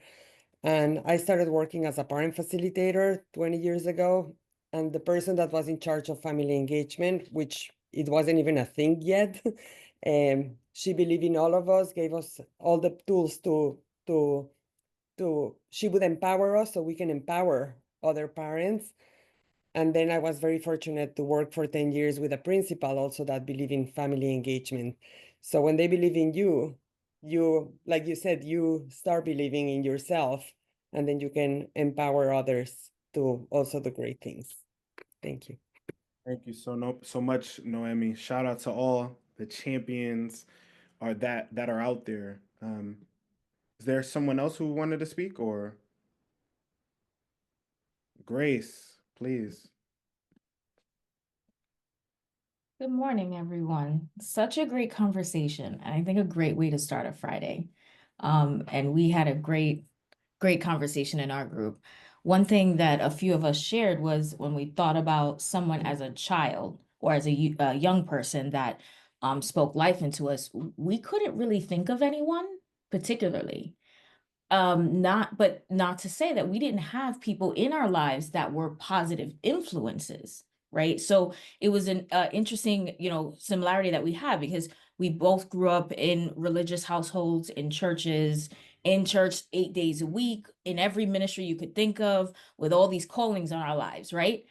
And I started working as a parent facilitator 20 years ago. And the person that was in charge of family engagement, which it wasn't even a thing yet, she believed in all of us, gave us all the tools to she would empower us so we can empower other parents. And then I was very fortunate to work for 10 years with a principal also that believed in family engagement. So when they believe in you, like you said, you start believing in yourself, and then you can empower others to also do great things. Thank you. Thank you so much, Noemi. Shout out to all the champions that are out there. Is there someone else who wanted to speak, or Grace, please? Good morning, everyone. Such a great conversation, and I think a great way to start a Friday. And we had a great conversation in our group. One thing that a few of us shared was when we thought about someone as a child or as a young person that spoke life into us, we couldn't really think of anyone particularly. Not to say that we didn't have people in our lives that were positive influences, right? So it was an interesting, similarity that we have because we both grew up in religious households, in churches, in church 8 days a week, in every ministry you could think of, with all these callings on our lives, right?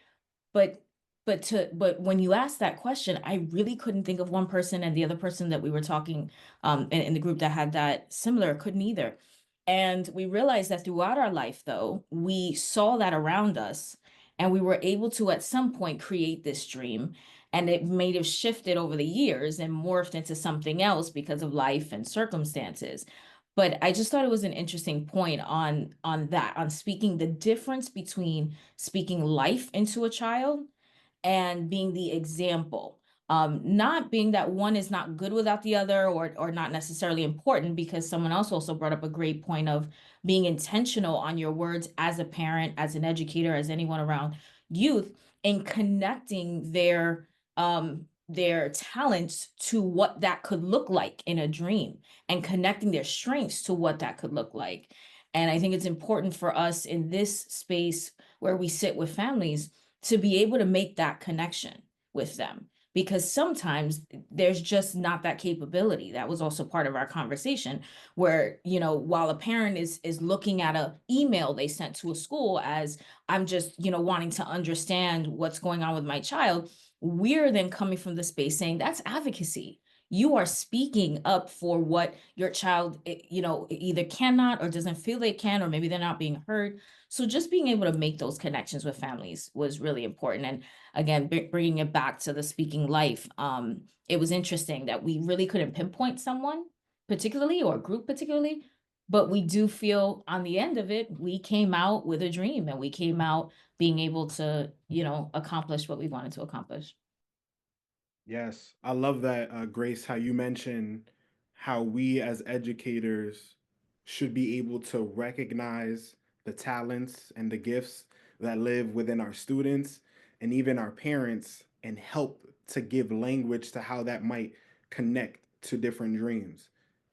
But but when you ask that question, I really couldn't think of one person, and the other person that we were talking in the group that had that similar couldn't either. And we realized that throughout our life, though, we saw that around us, and we were able to at some point create this dream. And it may have shifted over the years and morphed into something else because of life and circumstances. But I just thought it was an interesting point on that, on speaking the difference between speaking life into a child and being the example. Not being that one is not good without the other, or not necessarily important, because someone else also brought up a great point of being intentional on your words as a parent, as an educator, as anyone around youth, and connecting their talents to what that could look like in a dream, and connecting their strengths to what that could look like. And I think it's important for us in this space where we sit with families to be able to make that connection with them, because sometimes there's just not that capability. That was also part of our conversation, where, while a parent is looking at a email they sent to a school as, I'm just, wanting to understand what's going on with my child, we're then coming from the space saying that's advocacy. You are speaking up for what your child, either cannot or doesn't feel they can, or maybe they're not being heard. So just being able to make those connections with families was really important. And again, bringing it back to the speaking life, it was interesting that we really couldn't pinpoint someone particularly, or group particularly, but we do feel on the end of it, we came out with a dream, and we came out being able to, accomplish what we wanted to accomplish. Yes, I love that, Grace, how you mentioned how we as educators should be able to recognize the talents and the gifts that live within our students and even our parents, and help to give language to how that might connect to different dreams.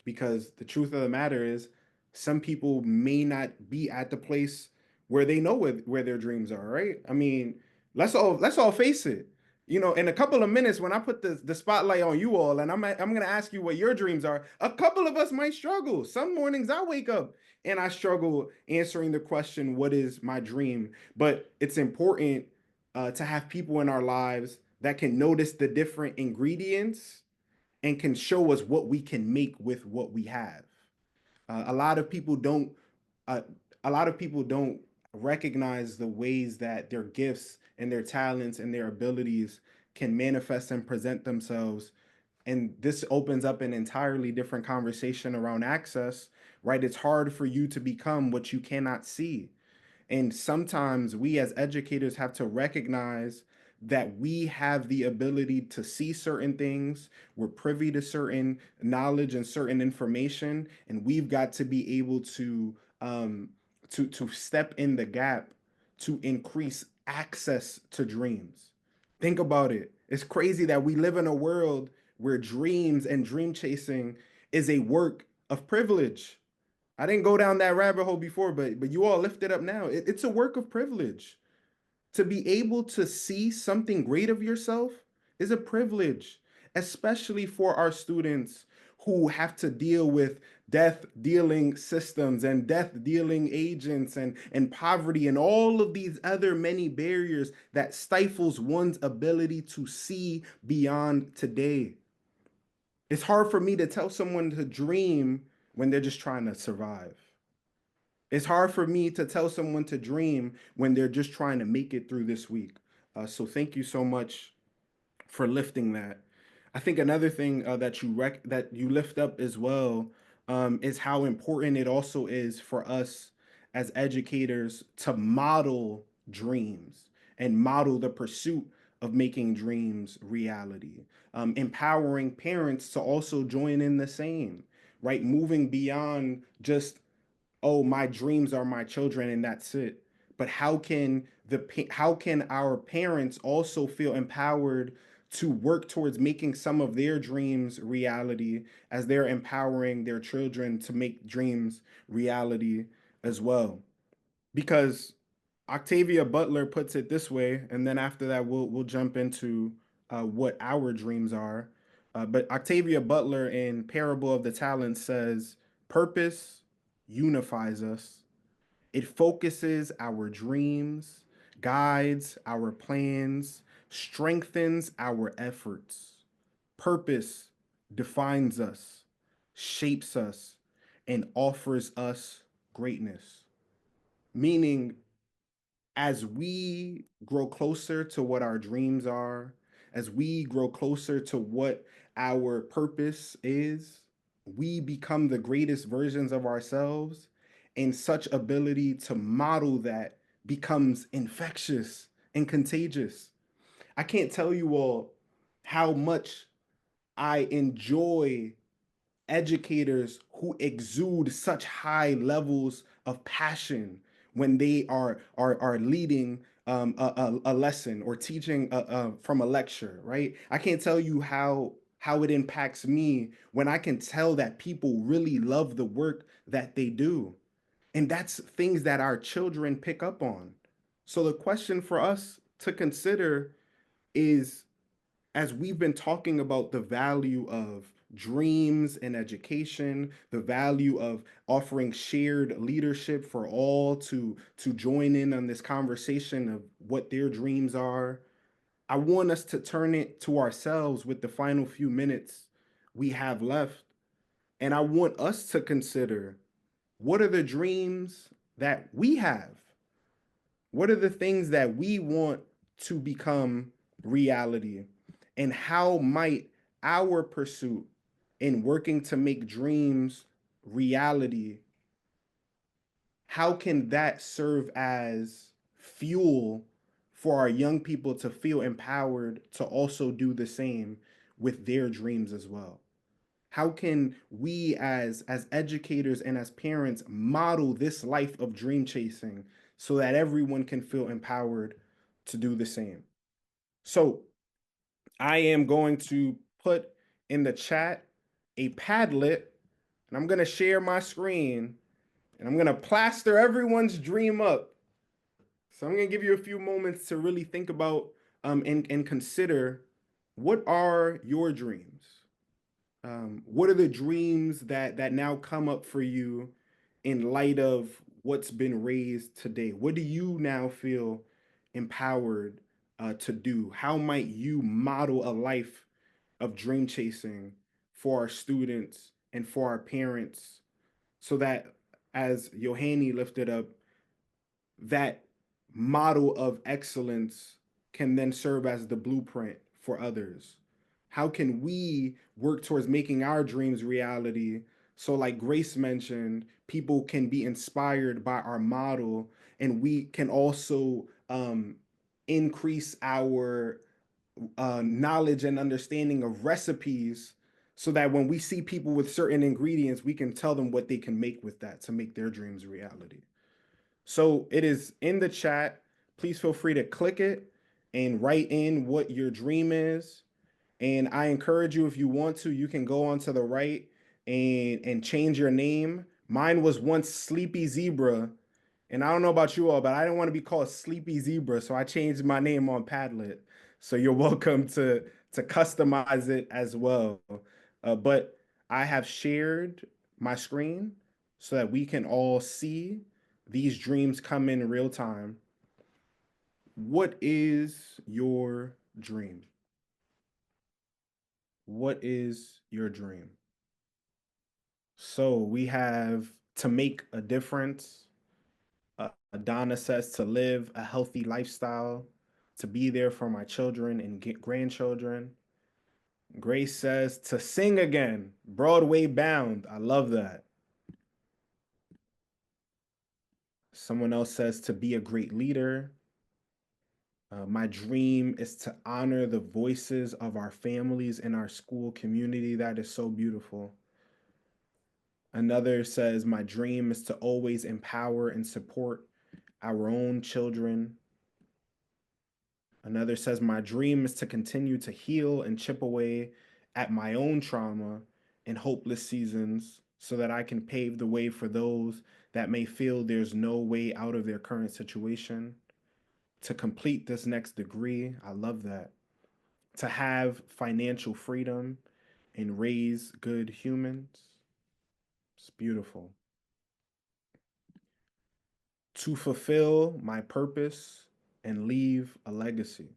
Because the truth of the matter is, some people may not be at the place where they know where their dreams are, right? I mean, let's all face it. in a couple of minutes when I put the spotlight on you all, and I'm gonna ask you what your dreams are. A couple of us might struggle. Some mornings I wake up and I struggle answering the question, "What is my dream?" But it's important to have people in our lives that can notice the different ingredients and can show us what we can make with what we have. A lot of people don't. Uh, a lot of people don't recognize the ways that their gifts and their talents and their abilities can manifest and present themselves. And this opens up an entirely different conversation around access, right? It's hard for you to become what you cannot see. And sometimes we as educators have to recognize that we have the ability to see certain things, we're privy to certain knowledge and certain information, and we've got to be able to step in the gap to increase access to dreams. Think about it. It's crazy that we live in a world where dreams and dream chasing is a work of privilege. I didn't go down that rabbit hole before, but you all lift it up now. It's a work of privilege. To be able to see something great of yourself is a privilege, especially for our students who have to deal with death dealing systems and death dealing agents and poverty and all of these other many barriers that stifles one's ability to see beyond today. It's hard for me to tell someone to dream when they're just trying to survive. It's hard for me to tell someone to dream when they're just trying to make it through this week. So thank you so much for lifting that. I think another thing that you lift up as well is how important it also is for us as educators to model dreams and model the pursuit of making dreams reality. Empowering parents to also join in the same, right? Moving beyond just, oh, my dreams are my children and that's it. But how can our parents also feel empowered to work towards making some of their dreams reality as they're empowering their children to make dreams reality as well? Because Octavia Butler puts it this way, and then after that we'll jump into what our dreams are. But Octavia Butler in Parable of the Talents says, "Purpose unifies us. It focuses our dreams, guides our plans, strengthens our efforts. Purpose defines us, shapes us, and offers us greatness." Meaning, as we grow closer to what our dreams are, as we grow closer to what our purpose is, we become the greatest versions of ourselves, and such ability to model that becomes infectious and contagious. I can't tell you all how much I enjoy educators who exude such high levels of passion when they are leading a lesson or teaching from a lecture, right? I can't tell you how it impacts me when I can tell that people really love the work that they do. And that's things that our children pick up on. So the question for us to consider is, as we've been talking about the value of dreams and education, the value of offering shared leadership for all to join in on this conversation of what their dreams are, I want us to turn it to ourselves with the final few minutes we have left. And I want us to consider, what are the dreams that we have? What are the things that we want to become reality? And how might our pursuit in working to make dreams reality, how can that serve as fuel for our young people to feel empowered to also do the same with their dreams as well? How can we as educators and as parents model this life of dream chasing so that everyone can feel empowered to do the same? So I am going to put in the chat a Padlet, and I'm going to share my screen, and I'm going to plaster everyone's dream up. So I'm going to give you a few moments to really think about and consider, what are your dreams? What are the dreams that now come up for you in light of what's been raised today? What do you now feel empowered to do? How might you model a life of dream chasing for our students and for our parents, so that, as Yohani lifted up, that model of excellence can then serve as the blueprint for others? How can we work towards making our dreams reality? So, like Grace mentioned, people can be inspired by our model, and we can also increase our knowledge and understanding of recipes, so that when we see people with certain ingredients, we can tell them what they can make with that to make their dreams reality. So it is in the chat. Please feel free to click it and write in what your dream is. And I encourage you, if you want to, you can go on to the right and change your name. Mine was once Sleepy Zebra, and I don't know about you all, but I didn't want to be called Sleepy Zebra, so I changed my name on Padlet. So you're welcome to customize it as well. But I have shared my screen so that we can all see these dreams come in real time. What is your dream? What is your dream? So we have to make a difference. Donna says to live a healthy lifestyle, to be there for my children and grandchildren. Grace says to sing again, Broadway bound. I love that. Someone else says to be a great leader. My dream is to honor the voices of our families in our school community. That is so beautiful. Another says, my dream is to always empower and support our own children. Another says, my dream is to continue to heal and chip away at my own trauma and hopeless seasons, so that I can pave the way for those that may feel there's no way out of their current situation. To complete this next degree, I love that. To have financial freedom and raise good humans. It's beautiful. To fulfill my purpose and leave a legacy.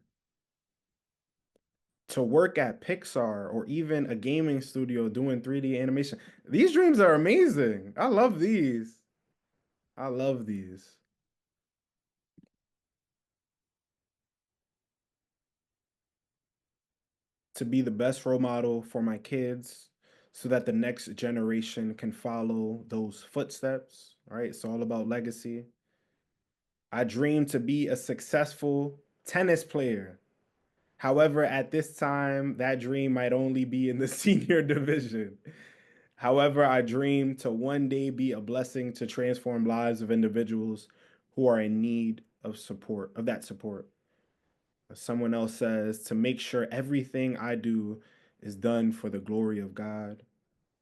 To work at Pixar or even a gaming studio doing 3D animation. These dreams are amazing. I love these. I love these. To be the best role model for my kids, so that the next generation can follow those footsteps. All right, it's all about legacy. I dream to be a successful tennis player. However, at this time, that dream might only be in the senior division. However, I dream to one day be a blessing to transform lives of individuals who are in need of support, of that support. Someone else says to make sure everything I do is done for the glory of God.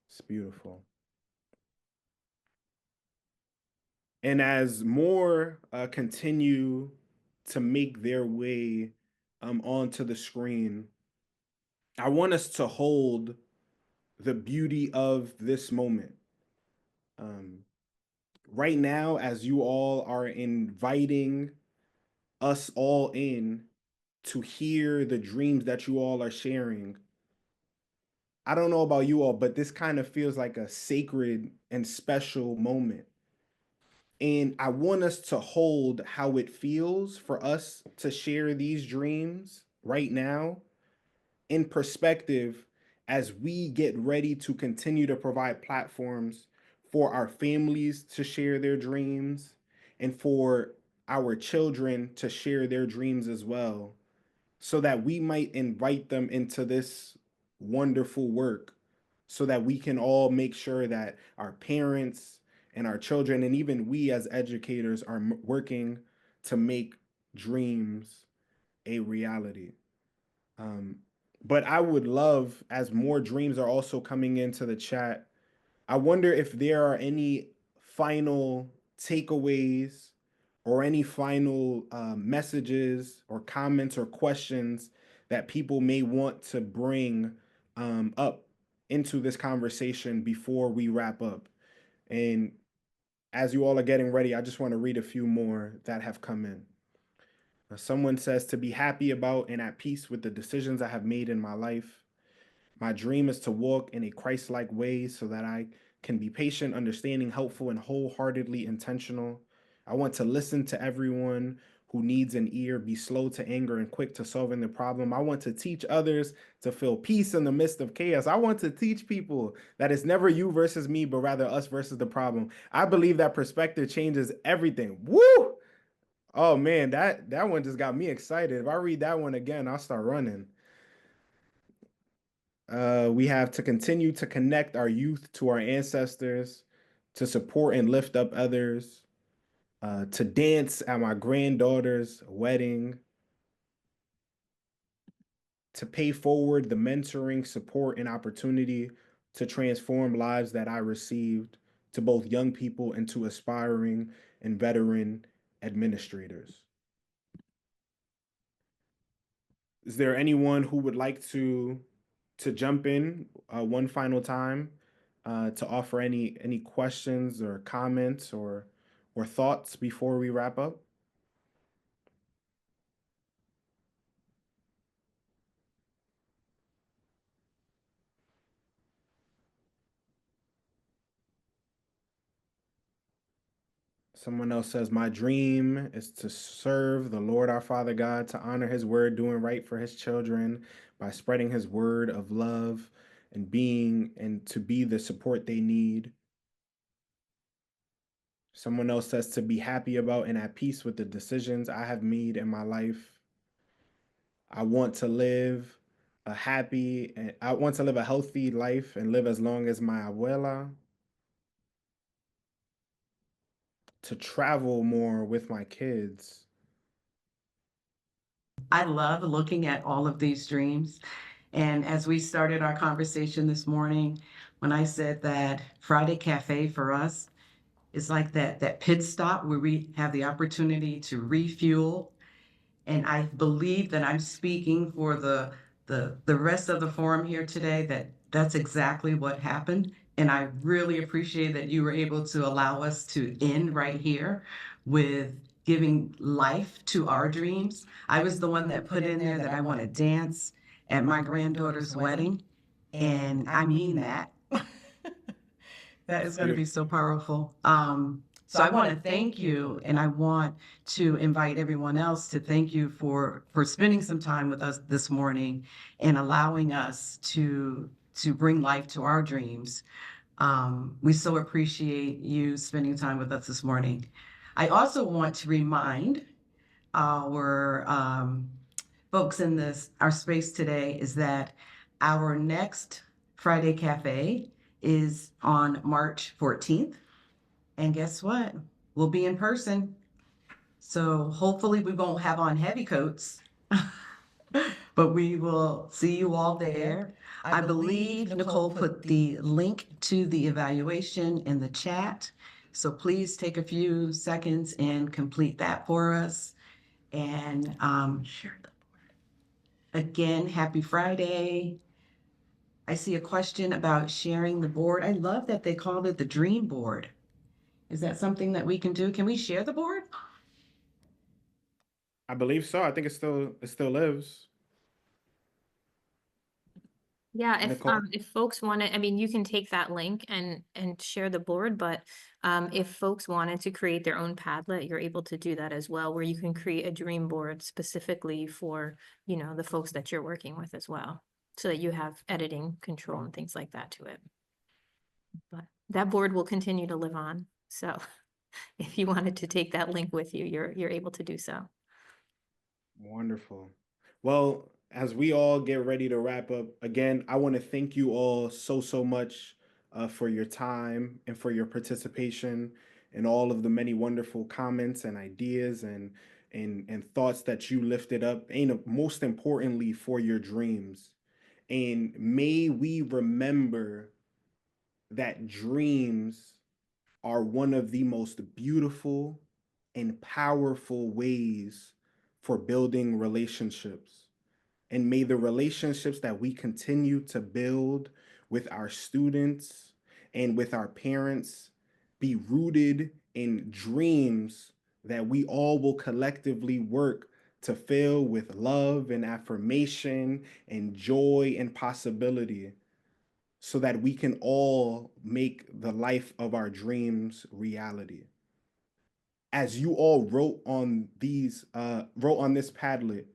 It's beautiful. And as more continue to make their way onto the screen, I want us to hold the beauty of this moment. Um, right now, as you all are inviting us all in to hear the dreams that you all are sharing, I don't know about you all, but this kind of feels like a sacred and special moment. And I want us to hold how it feels for us to share these dreams right now in perspective, as we get ready to continue to provide platforms for our families to share their dreams and for our children to share their dreams as well, so that we might invite them into this wonderful work, so that we can all make sure that our parents and our children, and even we as educators, are working to make dreams a reality. Um, but I would love, as more dreams are also coming into the chat, I wonder if there are any final takeaways or any final messages or comments or questions that people may want to bring up into this conversation before we wrap up. And as you all are getting ready, I just want to read a few more that have come in. Someone says, to be happy about and at peace with the decisions I have made in my life. My dream is to walk in a Christ like way so that I can be patient, understanding, helpful, and wholeheartedly intentional. I want to listen to everyone who needs an ear, be slow to anger and quick to solving the problem. I want to teach others to feel peace in the midst of chaos. I want to teach people that it's never you versus me, but rather us versus the problem. I believe that perspective changes everything. Woo! Oh man, that one just got me excited. If I read that one again, I'll start running. We have to continue to connect our youth to our ancestors, to support and lift up others, to dance at my granddaughter's wedding, to pay forward the mentoring, support, and opportunity to transform lives that I received, to both young people and to aspiring and veteran administrators. Is there anyone who would like to jump in one final time to offer any questions or comments or thoughts before we wrap up? Someone else says, my dream is to serve the Lord our Father God, to honor his word, doing right for his children by spreading his word of love and to be the support they need. Someone else says to be happy about and at peace with the decisions I have made in my life. I want to live I want to live a healthy life and live as long as my abuela. To travel more with my kids. I love looking at all of these dreams. And as we started our conversation this morning, when I said that Friday Cafe for us is like that pit stop where we have the opportunity to refuel. And I believe that I'm speaking for the rest of the forum here today, that that's exactly what happened. And I really appreciate that you were able to allow us to end right here with giving life to our dreams. I was the one that put in there that I want to dance at my granddaughter's wedding. And I mean that. That is going to be so powerful. So I want to thank you, and I want to invite everyone else to thank you for spending some time with us this morning and allowing us to bring life to our dreams. We so appreciate you spending time with us this morning. I also want to remind our folks in our space today is that our next Friday Cafe is on March 14th. And guess what? We'll be in person. So hopefully we won't have on heavy coats, but we will see you all there. I believe Nicole put the link to the evaluation in the chat. So please take a few seconds and complete that for us. And share the board. Again, happy Friday. I see a question about sharing the board. I love that they called it the dream board. Is that something that we can do? Can we share the board? I believe so. I think it still lives. Yeah, Nicole? if folks wanted, I mean, you can take that link and share the board, but if folks wanted to create their own Padlet, you're able to do that as well, where you can create a dream board specifically for, you know, the folks that you're working with as well, so that you have editing control and things like that to it. But that board will continue to live on. So if you wanted to take that link with you, you're able to do so. Wonderful. Well, as we all get ready to wrap up, again, I want to thank you all so much for your time and for your participation and all of the many wonderful comments and ideas and thoughts that you lifted up, and most importantly, for your dreams. And may we remember that dreams are one of the most beautiful and powerful ways for building relationships. And may the relationships that we continue to build with our students and with our parents be rooted in dreams that we all will collectively work to fill with love and affirmation and joy and possibility, so that we can all make the life of our dreams reality. As you all wrote on this Padlet,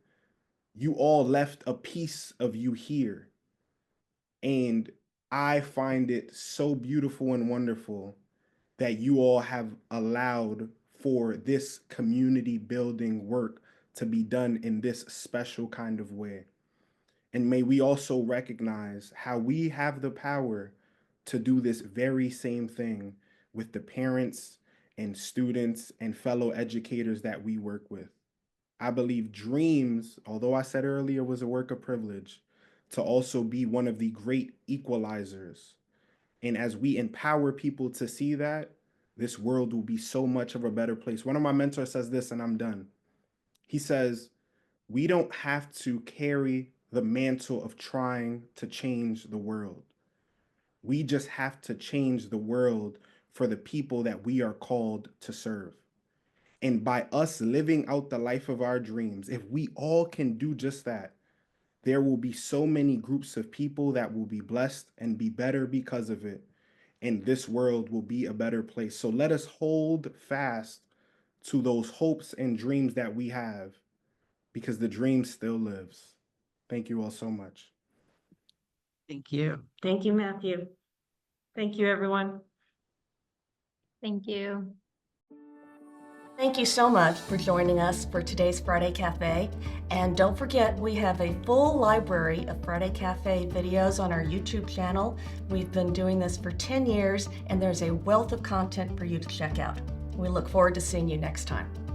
you all left a piece of you here. And I find it so beautiful and wonderful that you all have allowed for this community building work to be done in this special kind of way. And may we also recognize how we have the power to do this very same thing with the parents and students and fellow educators that we work with. I believe dreams, although I said earlier was a work of privilege, to also be one of the great equalizers. And as we empower people to see that, this world will be so much of a better place. One of my mentors says this, and I'm done. He says, we don't have to carry the mantle of trying to change the world. We just have to change the world for the people that we are called to serve. And by us living out the life of our dreams, if we all can do just that, there will be so many groups of people that will be blessed and be better because of it. And this world will be a better place. So let us hold fast to those hopes and dreams that we have, because the dream still lives. Thank you all so much. Thank you. Thank you, Matthew. Thank you, everyone. Thank you. Thank you so much for joining us for today's Friday Cafe. And don't forget, we have a full library of Friday Cafe videos on our YouTube channel. We've been doing this for 10 years, and there's a wealth of content for you to check out. We look forward to seeing you next time.